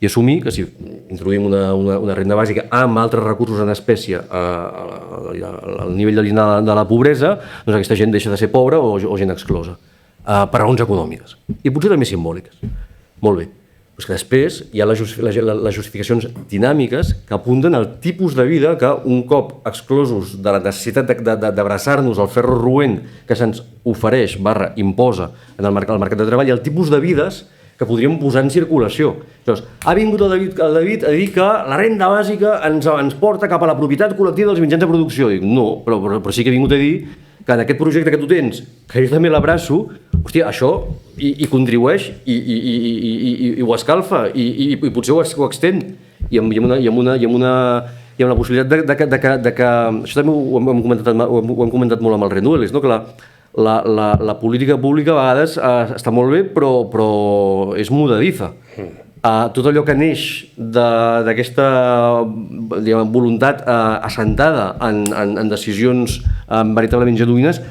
i assumir que si introduïm una renda bàsica amb altres recursos en espècie al nivell de la pobresa, doncs aquesta gent deixa de ser pobra o gent exclosa, per raons econòmiques. I potser també simbòliques. Molt bé. Però és que després hi ha les justificacions dinàmiques que apunten al tipus de vida que un cop exclosos de la necessitat d'abraçar-nos al ferro roent que se'ns ofereix / imposa en el mercat de treball, i el tipus de vides que podríem posar en circulació. Llavors, ha vingut el David a dir que la renda bàsica ens porta cap a la propietat col·lectiva dels mitjans de producció. Dic, no, però sí que he vingut a dir que en aquest projecte que tu tens, que jo també l'abraço, hòstia, això hi contribueix i ho escalfa i potser ho extén i amb i amb la possibilitat de que això també ho hem comentat molt amb el Rendueles, no? Que la política pública a vegades està molt bé, però és mudadiza. Tot allò que neix d'aquesta voluntat assentada en decisions veritablement genuïnes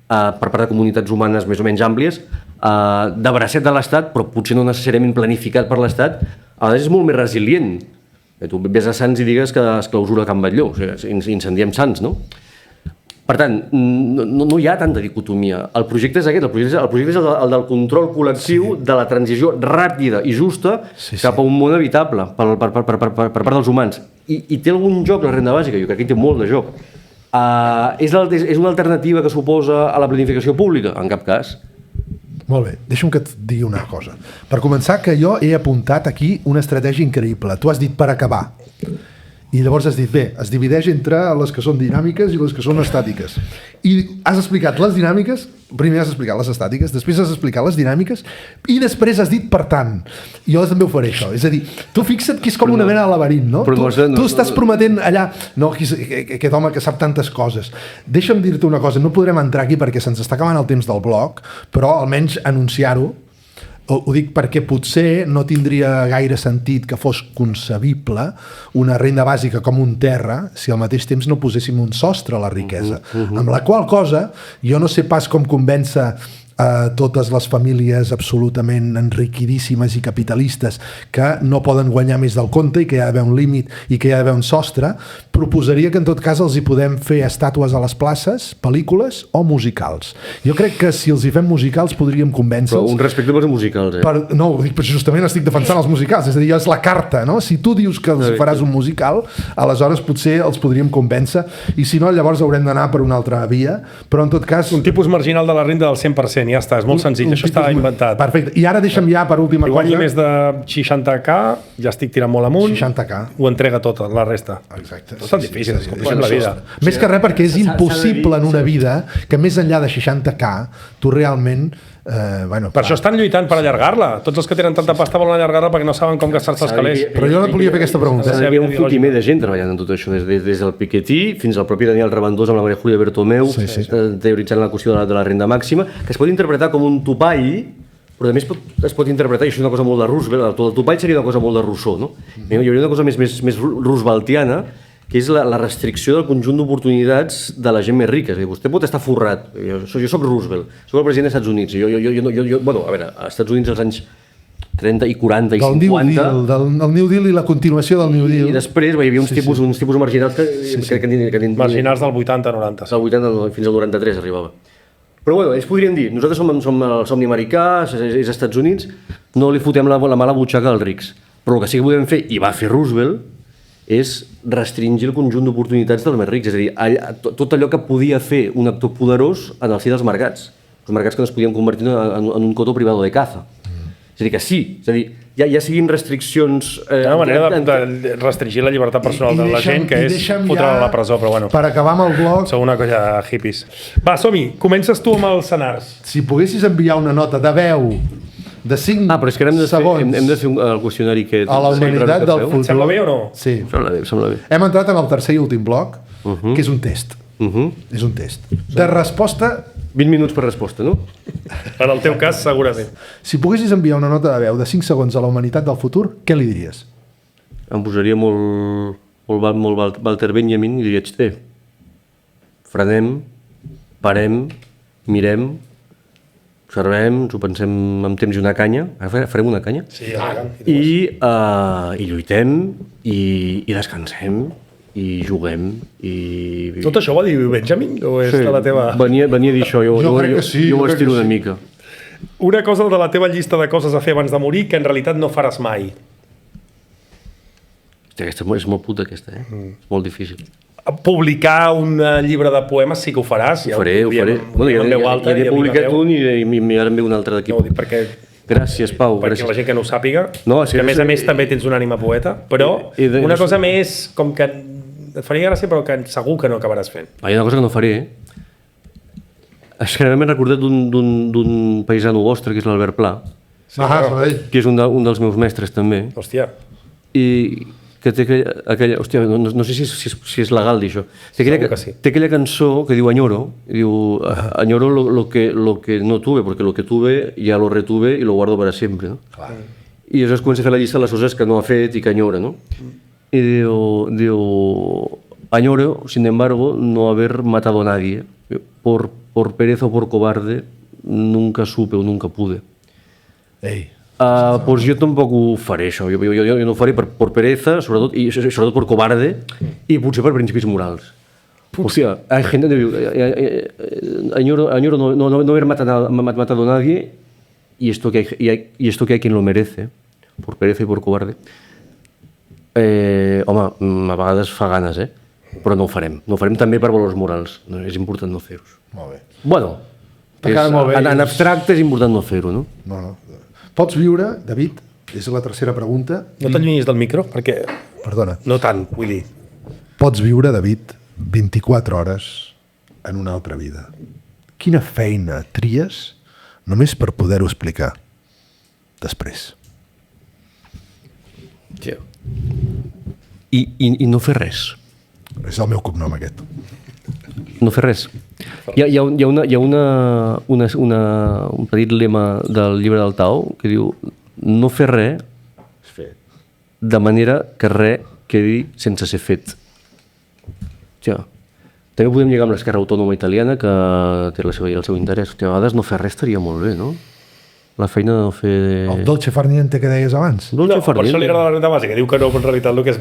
per part de comunitats humanes més o menys àmplies, de bracet de l'Estat, però potser no necessàriament planificat per l'Estat, a vegades és molt més resilient. Tu ves a Sants i digues que es clausura Can Batlló, o sigui, incendiem Sants, no? Per tant, no hi ha tanta dicotomia. El projecte és aquest, el projecte és el del control col·lectiu de la transició ràpida i justa cap a un món habitable per part dels humans. I té algun joc la renda bàsica? Jo crec que hi té molt de joc. És una alternativa que suposa a la planificació pública? En cap cas. Molt bé, deixa'm que et digui una cosa. Per començar, que jo he apuntat aquí una estratègia increïble. Tu has dit per acabar. I llavors has dit, bé, es divideix entre les que són dinàmiques i les que són estàtiques. I has explicat les dinàmiques, primer has explicat les estàtiques, després has explicat les dinàmiques i després has dit per tant. Jo també ho faré, això. És a dir, tu fixa't que és com una mena de laberint, no? Tu estàs prometent allà, no, aquest home que sap tantes coses. Deixa'm dir-te una cosa, no podrem entrar aquí perquè se'ns està acabant el temps del blog, però almenys anunciar-ho. Ho dic perquè potser no tindria gaire sentit que fos concebible una renda bàsica com un terra si al mateix temps no poséssim un sostre a la riquesa. Amb la qual cosa jo no sé pas com convèncer a totes les famílies absolutament enriquidíssimes i capitalistes que no poden guanyar més del compte i que hi ha d'haver un límit i que hi ha d'haver un sostre. Proposaria que en tot cas els hi podem fer estàtues a les places, pel·lícules o musicals. Jo crec que si els hi fem musicals podríem convèncer-los... Però un respecte per els musicals, No, ho dic, però justament estic defensant els musicals, és a dir, és la carta, no? Si tu dius que els faràs un musical, aleshores potser els podríem convèncer i si no, llavors haurem d'anar per una altra via, però en tot cas... Un tipus marginal de la renda del 100%, ja està, és molt senzill, això estava inventat. Perfecte, i ara deixa'm ja per última cosa... Si guanyi més de 60k, ja estic tirant molt amunt, 60k. Ho entrega tot, la resta. Exacte. No és tan difícil, és com la vida. Més que res perquè és impossible en una vida que més enllà de 60k tu realment... Per això estan lluitant per allargar-la. Tots els que tenen tanta pasta volen allargar-la perquè no saben com gastar-se els calés. Però jo no volia fer aquesta pregunta. Hi havia un fotimer de gent treballant en tot això, des del Piketty fins al propi Daniel Rabandós amb la Maria Júlia Bertomeu, teoritzant la qüestió de la renda màxima, que es pot interpretar com un topall, però també es pot interpretar, i això és una cosa molt de Roosevelt, el topall seria una cosa molt de Rousseau, no? Hi hauria una cosa més rooseveltiana, que és la restricció del conjunt d'oportunitats de la gent més rica. És a dir, vostè pot estar forrat. Jo soc Roosevelt, soc el president dels Estats Units. Bueno, a veure, als Estats Units als anys 30 i 40 i 50... Del New Deal i la continuació del New Deal. I després hi havia uns tipus marginals que... Marginals del 80-90. Del 80 fins al 93 arribava. Però bueno, ells podrien dir, nosaltres som el somni americà, és Estats Units, no li fotem la mala butxaca als rics. Però el que sí que podem fer, i va fer Roosevelt, és restringir el conjunt d'oportunitats dels més rics, és a dir, tot allò que podia fer un actor poderós en el si dels mercats, els mercats que no es podien convertir en un coto privado de caza. És a dir, que sí, és a dir, ja siguin restriccions... Hi ha una manera de restringir la llibertat personal de la gent, que és fotre-la a la presó, però bueno. Per acabar amb el blog... Sou una colla de hippies. Va, som-hi, comences tu amb els senars. Si poguessis enviar una nota de veu de 5 segons... però és que hem de fer el qüestionari que... A la humanitat del futur. Sembla bé o no? Sí. Sembla bé. Hem entrat en el tercer i últim bloc, que és un test. És un test. De resposta... 20 minuts per resposta, no? En el teu cas, segurament. Si poguessis enviar una nota de veu de 5 segons a la humanitat del futur, què li diries? Em posaria molt Walter Benjamin i diria, frenem, parem, mirem, observem, ens ho pensem amb temps i una canya, farem una canya, i lluitem, i descansem, i juguem, i... Tot això ho va dir Benjamin? O és de la teva... Venia a dir això, jo ho estiro una mica. Una cosa de la teva llista de coses a fer abans de morir que en realitat no faràs mai. Hòstia, aquesta és molt puta, aquesta, És molt difícil. Publicar un llibre de poemes sí que ho faràs. Ho faré. Bueno, ja n'he publicat un i ara en ve un altre d'aquí. No, perquè... Gràcies, Pau. Perquè la gent que no ho sàpiga, que a més també tens una ànima poeta, però una cosa més com que et faria gràcia però que segur que no acabaràs fent. Hi ha una cosa que no faré, És que m'he recordat d'un paisano vostre, que és l'Albert Pla, que és un dels meus mestres també. Hòstia. I que té aquella... Hòstia, no sé si és legal dir això. Té aquella cançó que diu Añoro, diu Añoro lo que no tuve, porque lo que tuve ya lo retuve y lo guardo para siempre, ¿no? Clar. I llavors comença a fer la llista de les coses que no ha fet i que añora, ¿no? I diu añoro, sin embargo, no haber matado a nadie. Por pereza o por cobarde, nunca supe o nunca pude. Ei. Pues jo tampoc ho faré, això. Jo no ho faré per pereza, sobretot per cobarde, i potser per principis morals. Hòstia, hay gente que diu añoro no haber matado a nadie y esto que hay quien lo merece, por pereza y por cobarde. Home, a vegades fa ganes, però no ho farem. No ho farem també per valors morals. És important no fer-ho. Molt bé. Bueno, en abstracte és important no fer-ho, no? No. Pots viure, David, és la tercera pregunta. No t'allunyis del micro, perquè... Perdona. No tant, vull dir. Pots viure, David, 24 hores en una altra vida. Quina feina tries només per poder-ho explicar després? Sí. I no fer res. És el meu cognom, aquest. No fer res. Hi ha un petit lema del llibre del Tao que diu no fer res de manera que res quedi sense ser fet. Hòstia, també podem lligar amb l'Esquerra Autònoma Italiana, que té el seu interès. Hòstia, a vegades no fer res estaria molt bé, no? La feina de no fer... El dolce far niente que deies abans. No, per això li agrada la renda bàsica. Diu que no, però en realitat el que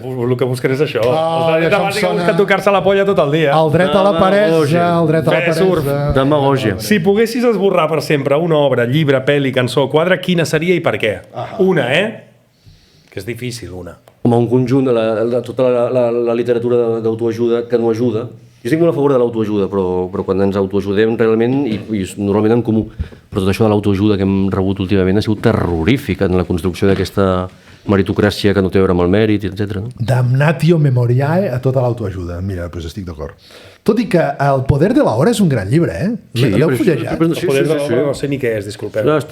busquen és això. La renda bàsica busca tocar-se la polla tot el dia. El dret a la peresa, el dret a la peresa. Demagògia. Si poguessis esborrar per sempre una obra, llibre, pel·li, cançó, quadre, quina seria i per què? Una, Que és difícil, una. Home, un conjunt de tota la literatura d'autoajuda que no ajuda. Jo estic molt a favor de l'autoajuda, però quan ens autoajudem realment, i normalment en comú, però tot això de l'autoajuda que hem rebut últimament ha sigut terrorífic en la construcció d'aquesta meritocràcia que no té a veure amb el mèrit, etc. Damnatio memoriae a tota l'autoajuda. Mira, doncs estic d'acord. Tot i que El poder de l'hora és un gran llibre, Sí, l'heu fullejat? El poder de l'obra no sé ni què és, disculpeu. És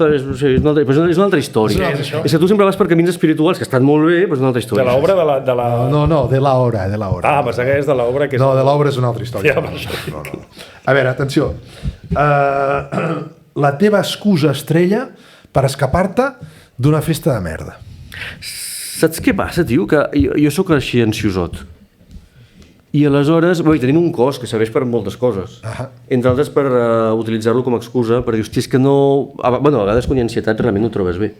una altra història. És que tu sempre vas per camins espirituals, que estan molt bé, però és una altra història. De l'obra de la... No, de l'hora. Pensava que és de l'obra que és... No, de l'obra és una altra història. No. A veure, atenció. La teva excusa estrella per escapar-te d'una festa de merda. Saps què passa, tio? Que jo sóc així ansiosot. I aleshores, tenim un cos que serveix per moltes coses. Entre altres per utilitzar-lo com a excusa, per dir, hòstia, és que no... A vegades quan hi ha ansietat realment no ho trobes bé.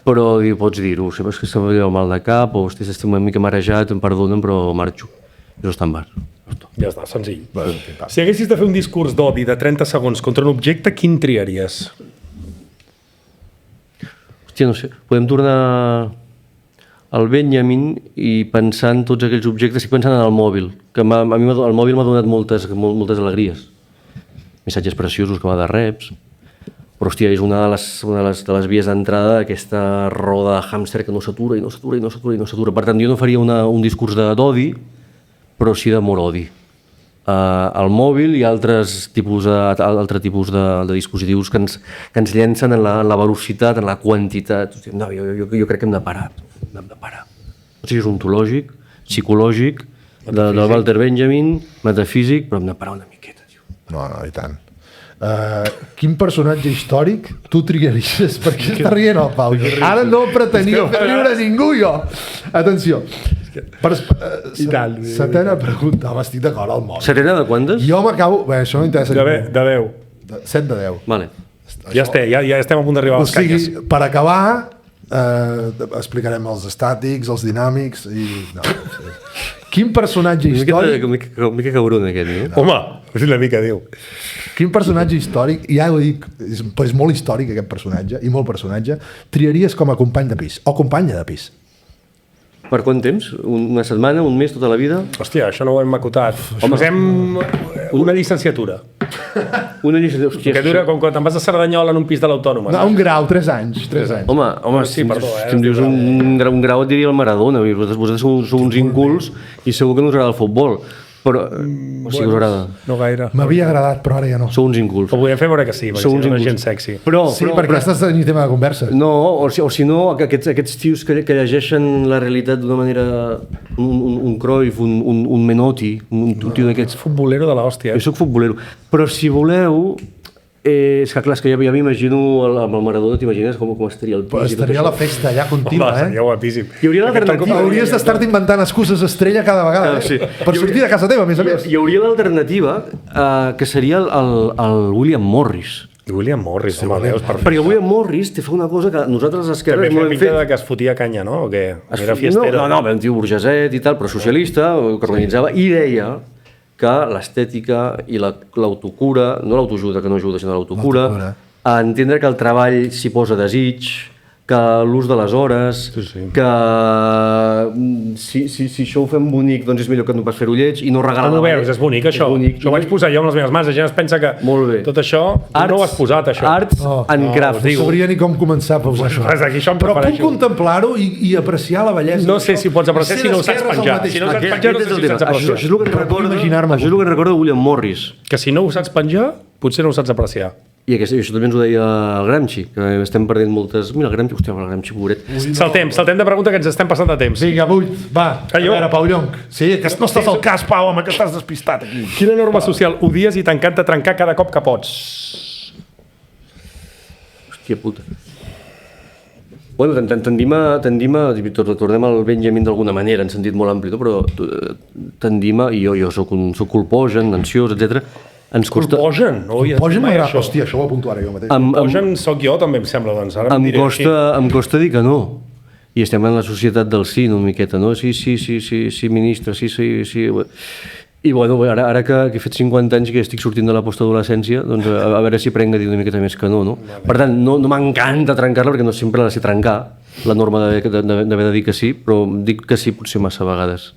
Però pots dir-ho, és que se m'ha mal de cap, o hòstia, estic una mica marejat, em perdonen, però marxo. I no està en bar. Ja està, senzill. Si haguessis de fer un discurs d'odi de 30 segons contra un objecte, quin triaries? Hòstia, no sé, podem tornar al Benjamin i pensar en tots aquells objectes, estic pensant en el mòbil, que a mi el mòbil m'ha donat moltes alegries. Missatges preciosos que va de reps, però hòstia, és una de les vies d'entrada d'aquesta roda de hàmster que no s'atura i no s'atura i no s'atura i no s'atura. Per tant, jo no faria un discurs d'odi, però sí d'amor-odi. El mòbil i altres tipus de dispositius que ens llencen en la velocitat, en la quantitat. No, jo crec que hem de parar. No sé si és ontològic, psicològic, del Walter Benjamin, metafísic, però hem de parar una miqueta. No, i tant. Quin personatge històric tu triaries? Per què està rient el Pau? Ara no pretenia fer riure ningú, jo. Atenció. Setena pregunta. Home, estic d'acord al mòbil. Setena de quantes? Jo m'acabo... Bé, això no m'interessa. De 10. 7 de 10. Vale. Ja estem a punt d'arribar a les canyes. O sigui, per acabar, explicarem els estàtics, els dinàmics i... Quin personatge històric... Una mica cabron aquest, no? Home, és una mica, diu. Quin personatge històric, ja ho dic, és molt històric aquest personatge, i molt personatge, triaries com a company de pis, o companya de pis? Per quant temps? Una setmana, un mes, tota la vida? Hòstia, això no ho hem acotat. Posem una llicenciatura. Una llicenciatura. Que dura com quan te'n vas a Cerdanyola en un pis de l'Autònoma. No, un grau, 3 anys. Home, sí, perdó, si em dius un grau et diria el Maradona. Vosaltres sou uns incults i segur que no us agrada el futbol. Però, o sigui, us agrada? No gaire. M'havia agradat, però ara ja no. Sou uns incults. Ho podríem fer veure que sí, perquè si no és gent sexy. Sí, perquè estàs tenint tema de conversa. No, o si no, aquests tios que llegeixen la realitat d'una manera... Un Cruyff, un Menotti, un tio d'aquests... Futbolero de l'hòstia. Jo soc futbolero. Però si voleu... és que clar, és que ja m'imagino amb el Maradona, t'imagines com estaria el pis? Estaria la festa allà contínua, Seria guapíssim. Hi hauria l'alternativa. Hauries d'estar-te inventant excuses estrella cada vegada, per sortir de casa teva, a més a més. Hi hauria l'alternativa, que seria el William Morris. William Morris, home, Déus, perfecte. Perquè William Morris té fa una cosa que nosaltres a l'esquerra no hem fet. També que es fotia canya, no? O què? Era fiestera. No, un tio burgeset i tal, però socialista, que organitzava, i deia que l'estètica i l'autocura, no l'autoajuda, que no ajuda, sinó l'autocura, a entendre que el treball s'hi posa desig, que l'ús de les hores, que si això ho fem bonic, doncs és millor que no pas fer-ho lleig i no regalar... No ho veus, és bonic, això. Això ho vaig posar jo amb les meves mans, la gent es pensa que tot això... No ho has posat, això. Arts and crafts. No sabria ni com començar a posar això. Però puc contemplar-ho i apreciar la bellesa. No sé si ho pots apreciar si no ho saps penjar. Si no ho saps penjar, no sé si ho saps apreciar. Això és el que recorda William Morris. Que si no ho saps penjar, potser no ho saps apreciar. I això també ens ho deia el Gramsci, que estem perdent moltes... Mira, el Gramsci, pobret. Saltem de pregunta, que ens estem passant de temps. Vinga, va, a veure, Pau Llonc. Sí, que no estàs al cas, Pau, home, que estàs despistat aquí. Quina norma social odies i t'encanta trencar cada cop que pots? Hòstia puta. Bueno, tendim a... Tornem al Benjamin d'alguna manera, en sentit molt ampli, però tendim a... Jo soc culpogen, ansiós, etc. Culpogen? Culpogen m'agrada. Hòstia, això ho apunto ara jo mateix. Culpogen soc jo, també em sembla, doncs. Em costa dir que no. I estem en la societat del sí, una miqueta, no? Sí, ministre, sí. I bueno, ara que he fet 50 anys i que estic sortint de la postadolescència, doncs a veure si prenc a dir una miqueta més que no. Per tant, no m'encanta trencar-la, perquè no sempre la sé trencar, la norma d'haver de dir que sí, però dic que sí potser massa vegades.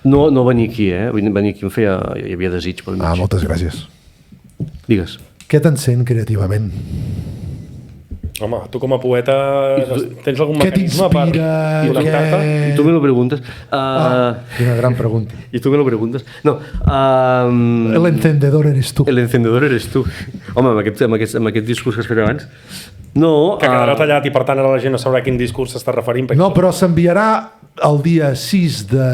No venir aquí, venir aquí hi havia desig pel mig. Moltes gràcies. Digues. Què t'encén creativament? Home, tu com a poeta tens algun mecanisme per connectar-te? I tu me lo preguntes. Una gran pregunta. I tu me lo preguntes. No. El encendedor eres tu. El encendedor eres tu. Home, amb aquest discurs que has fet abans. No. Que quedarà tallat i per tant ara la gent no sabrà a quin discurs s'està referint. No, però s'enviarà el dia 6 de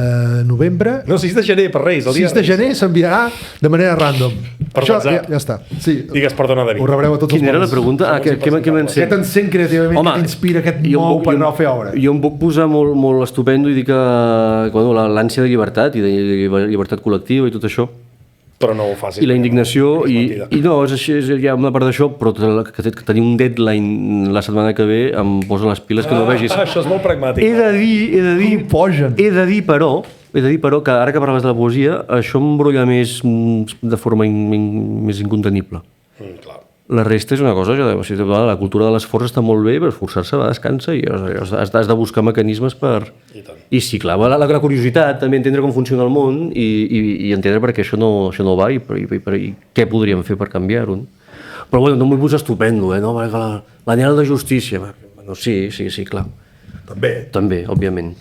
novembre. No, 6 de gener, per Reis. 6 de gener s'enviarà de manera random. Per això WhatsApp. Ja està. Sí. Digues perdona, David. Ho rebreu a tots els Quina era la pregunta? Què m'encén? Què t'encén creativament? Què t'inspira, què et mou per anar a fer obra? Jo em puc posar molt estupendo i dir que l'ànsia de llibertat i de llibertat col·lectiva i tot això. Però no ho facis. I la indignació, i no, és així, hi ha una part d'això, però que tenir un deadline la setmana que ve em posa les piles que no vegis. Això és molt pragmàtic. He de dir, però, que ara que parles de la poesia, això em brolla més de forma més incontenible. Clar. La resta és una cosa, la cultura de l'esforç està molt bé, però esforçar-se a vegades cansa i has de buscar mecanismes per... I sí, clar, la curiositat, també entendre com funciona el món i entendre per què això no va i què podríem fer per canviar-ho. Però bueno, no m'ho vull posar estupendo, no? L'anhel de justícia. Bueno, sí, clar. També, òbviament.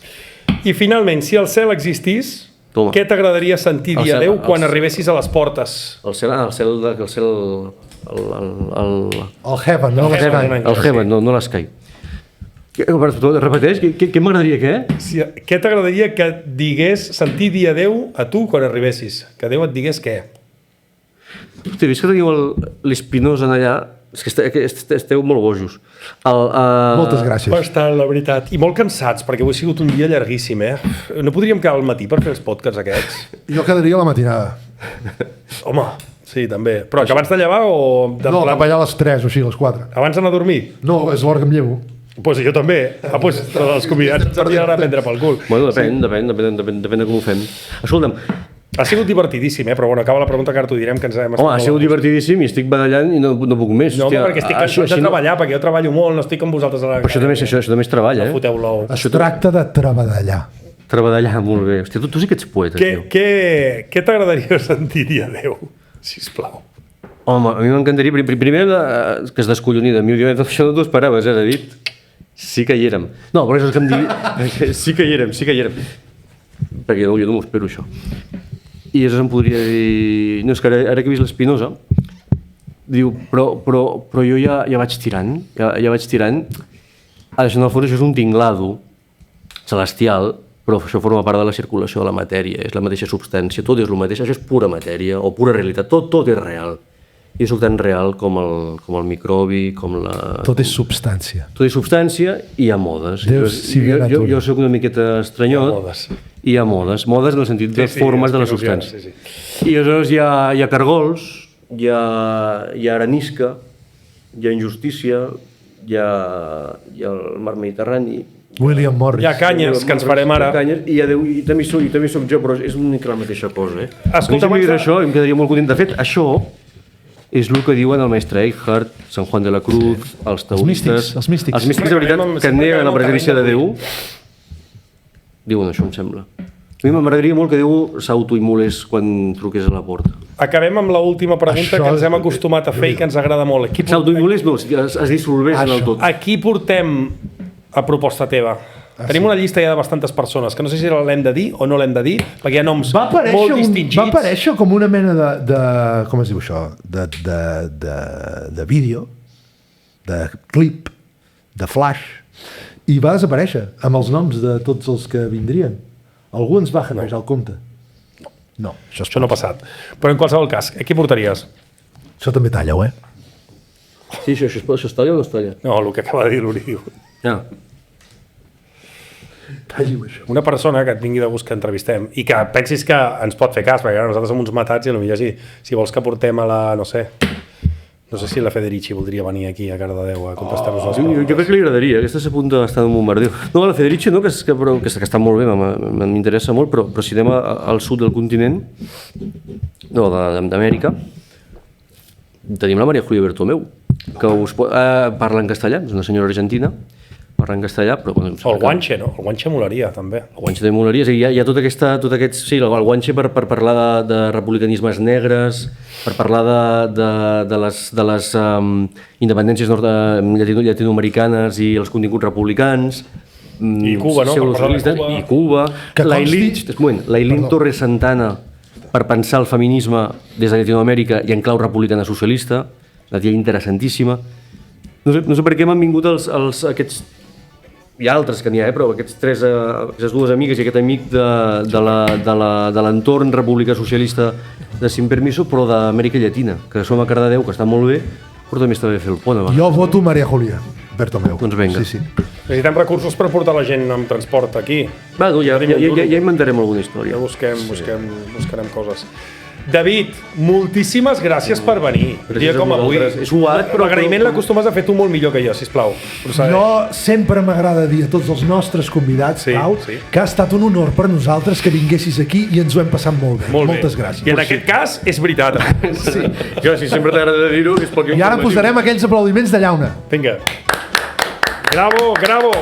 I finalment, si el cel existís, què t'agradaria sentir dir adeu quan arribessis a les portes? El cel... El heaven, no l'eskai. El heaven, no l'eskai. Repeteix, què m'agradaria, què? Què t'agradaria que digués, sentir dir adeu a tu quan arribessis? Que Déu et digués què? Hosti, vist que teniu l'Espinosa allà, és que esteu molt bojos. Moltes gràcies. Bastant, la veritat. I molt cansats, perquè avui ha sigut un dia llarguíssim, No podríem quedar al matí per fer els podcasts aquests? Jo quedaria a la matinada. Home, sí, també. Però que abans de llevar o... No, cap allà a les 3 o així, a les 4. Abans d'anar a dormir? No, és l'hora que em llevo. Pues jo també. Pues els convidats ens aniran a prendre pel cul. Bueno, depèn de com ho fem. Escolta'm, ha sigut divertidíssim, però bueno, acaba la pregunta que ara t'ho direm, que ens hem... Home, ha sigut divertidíssim i estic badallant i no puc més. No, perquè estic cansat de treballar, perquè jo treballo molt, no estic amb vosaltres a la... Però això també és treball, No foteu l'ou. Es tracta de treballar. Treballar, molt bé. Hòstia, tu sí que ets poeta, tio. Què t'agradaria sentir dir adeu, sisplau? Home, a mi m'encantaria... Primer que es descolloni de mi. Això no t'ho esperaves, David? Sí que hi érem. No, però és el que em digui... Sí que hi érem. Perquè no m'ho espero, això. I llavors em podria dir... No, és que ara que he vist l'Espinosa, diu, però jo ja vaig tirant, ja vaig tirant. Això, en el fons, això és un tinglado celestial, però això forma part de la circulació de la matèria, és la mateixa substància, tot és el mateix, això és pura matèria o pura realitat, tot és real. I és tan real com el microbi, com la... Tot és substància. Tot és substància i hi ha modes. Jo soc una miqueta estranyot i hi ha modes en el sentit de formes de la substància. I aleshores hi ha cargols, hi ha arenisca, hi ha injustícia, hi ha el mar Mediterrani, William Morris. Hi ha canyes, que ens farem ara. I també soc jo, però és una mica la mateixa cosa. Escolta, això em quedaria molt content. De fet, això és el que diuen el mestre Eckhart, Sant Juan de la Cruz, els taoistes... Els místics. Els místics, de veritat, que neguen la presència de Déu, diuen això, em sembla. A mi m'agradaria molt que Déu s'autoimmolés quan truqués a la porta. Acabem amb l'última pregunta que ens hem acostumat a fer i que ens agrada molt. S'autoimmolés, no, es dissolvés en el tot. Aquí portem a proposta teva. Tenim una llista ja de bastantes persones, que no sé si l'hem de dir o no l'hem de dir, perquè hi ha noms molt distingits. Va aparèixer com una mena de com es diu això? De vídeo, de clip, de flash, i va desaparèixer amb els noms de tots els que vindrien. Algú ens va hackejar el compte? No. Això no ha passat. Però en qualsevol cas, aquí portaries? Això també talla-ho, Sí, això es talla o no es talla? No, el que acaba de dir l'Uri diu. Ja. Una persona que et vingui de gust que entrevistem i que pensis que ens pot fer cas, perquè nosaltres som uns matats i potser si vols que portem a la, no sé si la Federici voldria venir aquí a Cardedeu a contestar-nos les preguntes. Jo crec que li agradaria, aquesta s'apunta a estar en un bombardeu. No, la Federici no, que està molt bé, m'interessa molt, però si anem al sud del continent, no, d'Amèrica, tenim la Maria Julia Bertomeu, que parla en castellà, és una senyora argentina, parla en castellà, però... O el guanxe, no? El guanxe molaria, també. El guanxe també molaria. Hi ha tot aquest... Sí, el guanxe per parlar de republicanismes negres, per parlar de les independències llatinoamericanes i els continguts republicans. I Cuba, no? I Cuba. L'Ailín Torres Santana, per pensar el feminisme des de Llatinoamèrica i en clau republicana socialista, una tia interessantíssima. No sé per què m'han vingut aquests... Hi ha altres que n'hi ha, però aquestes dues amigues i aquest amic de l'entorn republicà socialista de Sin Permiso, però d'Amèrica Llatina, que som a Cardedeu, que està molt bé, però també està bé fer el pont. Jo voto Maria Julia Bertomeu. Doncs vinga. Sí. Necessitem recursos per portar la gent amb transport aquí. Ja inventarem alguna història. Ja buscarem coses. David, moltíssimes gràcies per venir. Dia com avui. És suat, però... L'agraïment l'acostumes a fer tu molt millor que jo, sisplau. Jo sempre m'agrada dir a tots els nostres convidats, Pau, que ha estat un honor per nosaltres que vinguessis aquí i ens ho hem passat molt bé. Moltes gràcies. I en aquest cas és veritat. Jo, si sempre t'agrada dir-ho, és perquè... I ara posarem aquells aplaudiments de llauna. Vinga. Bravo.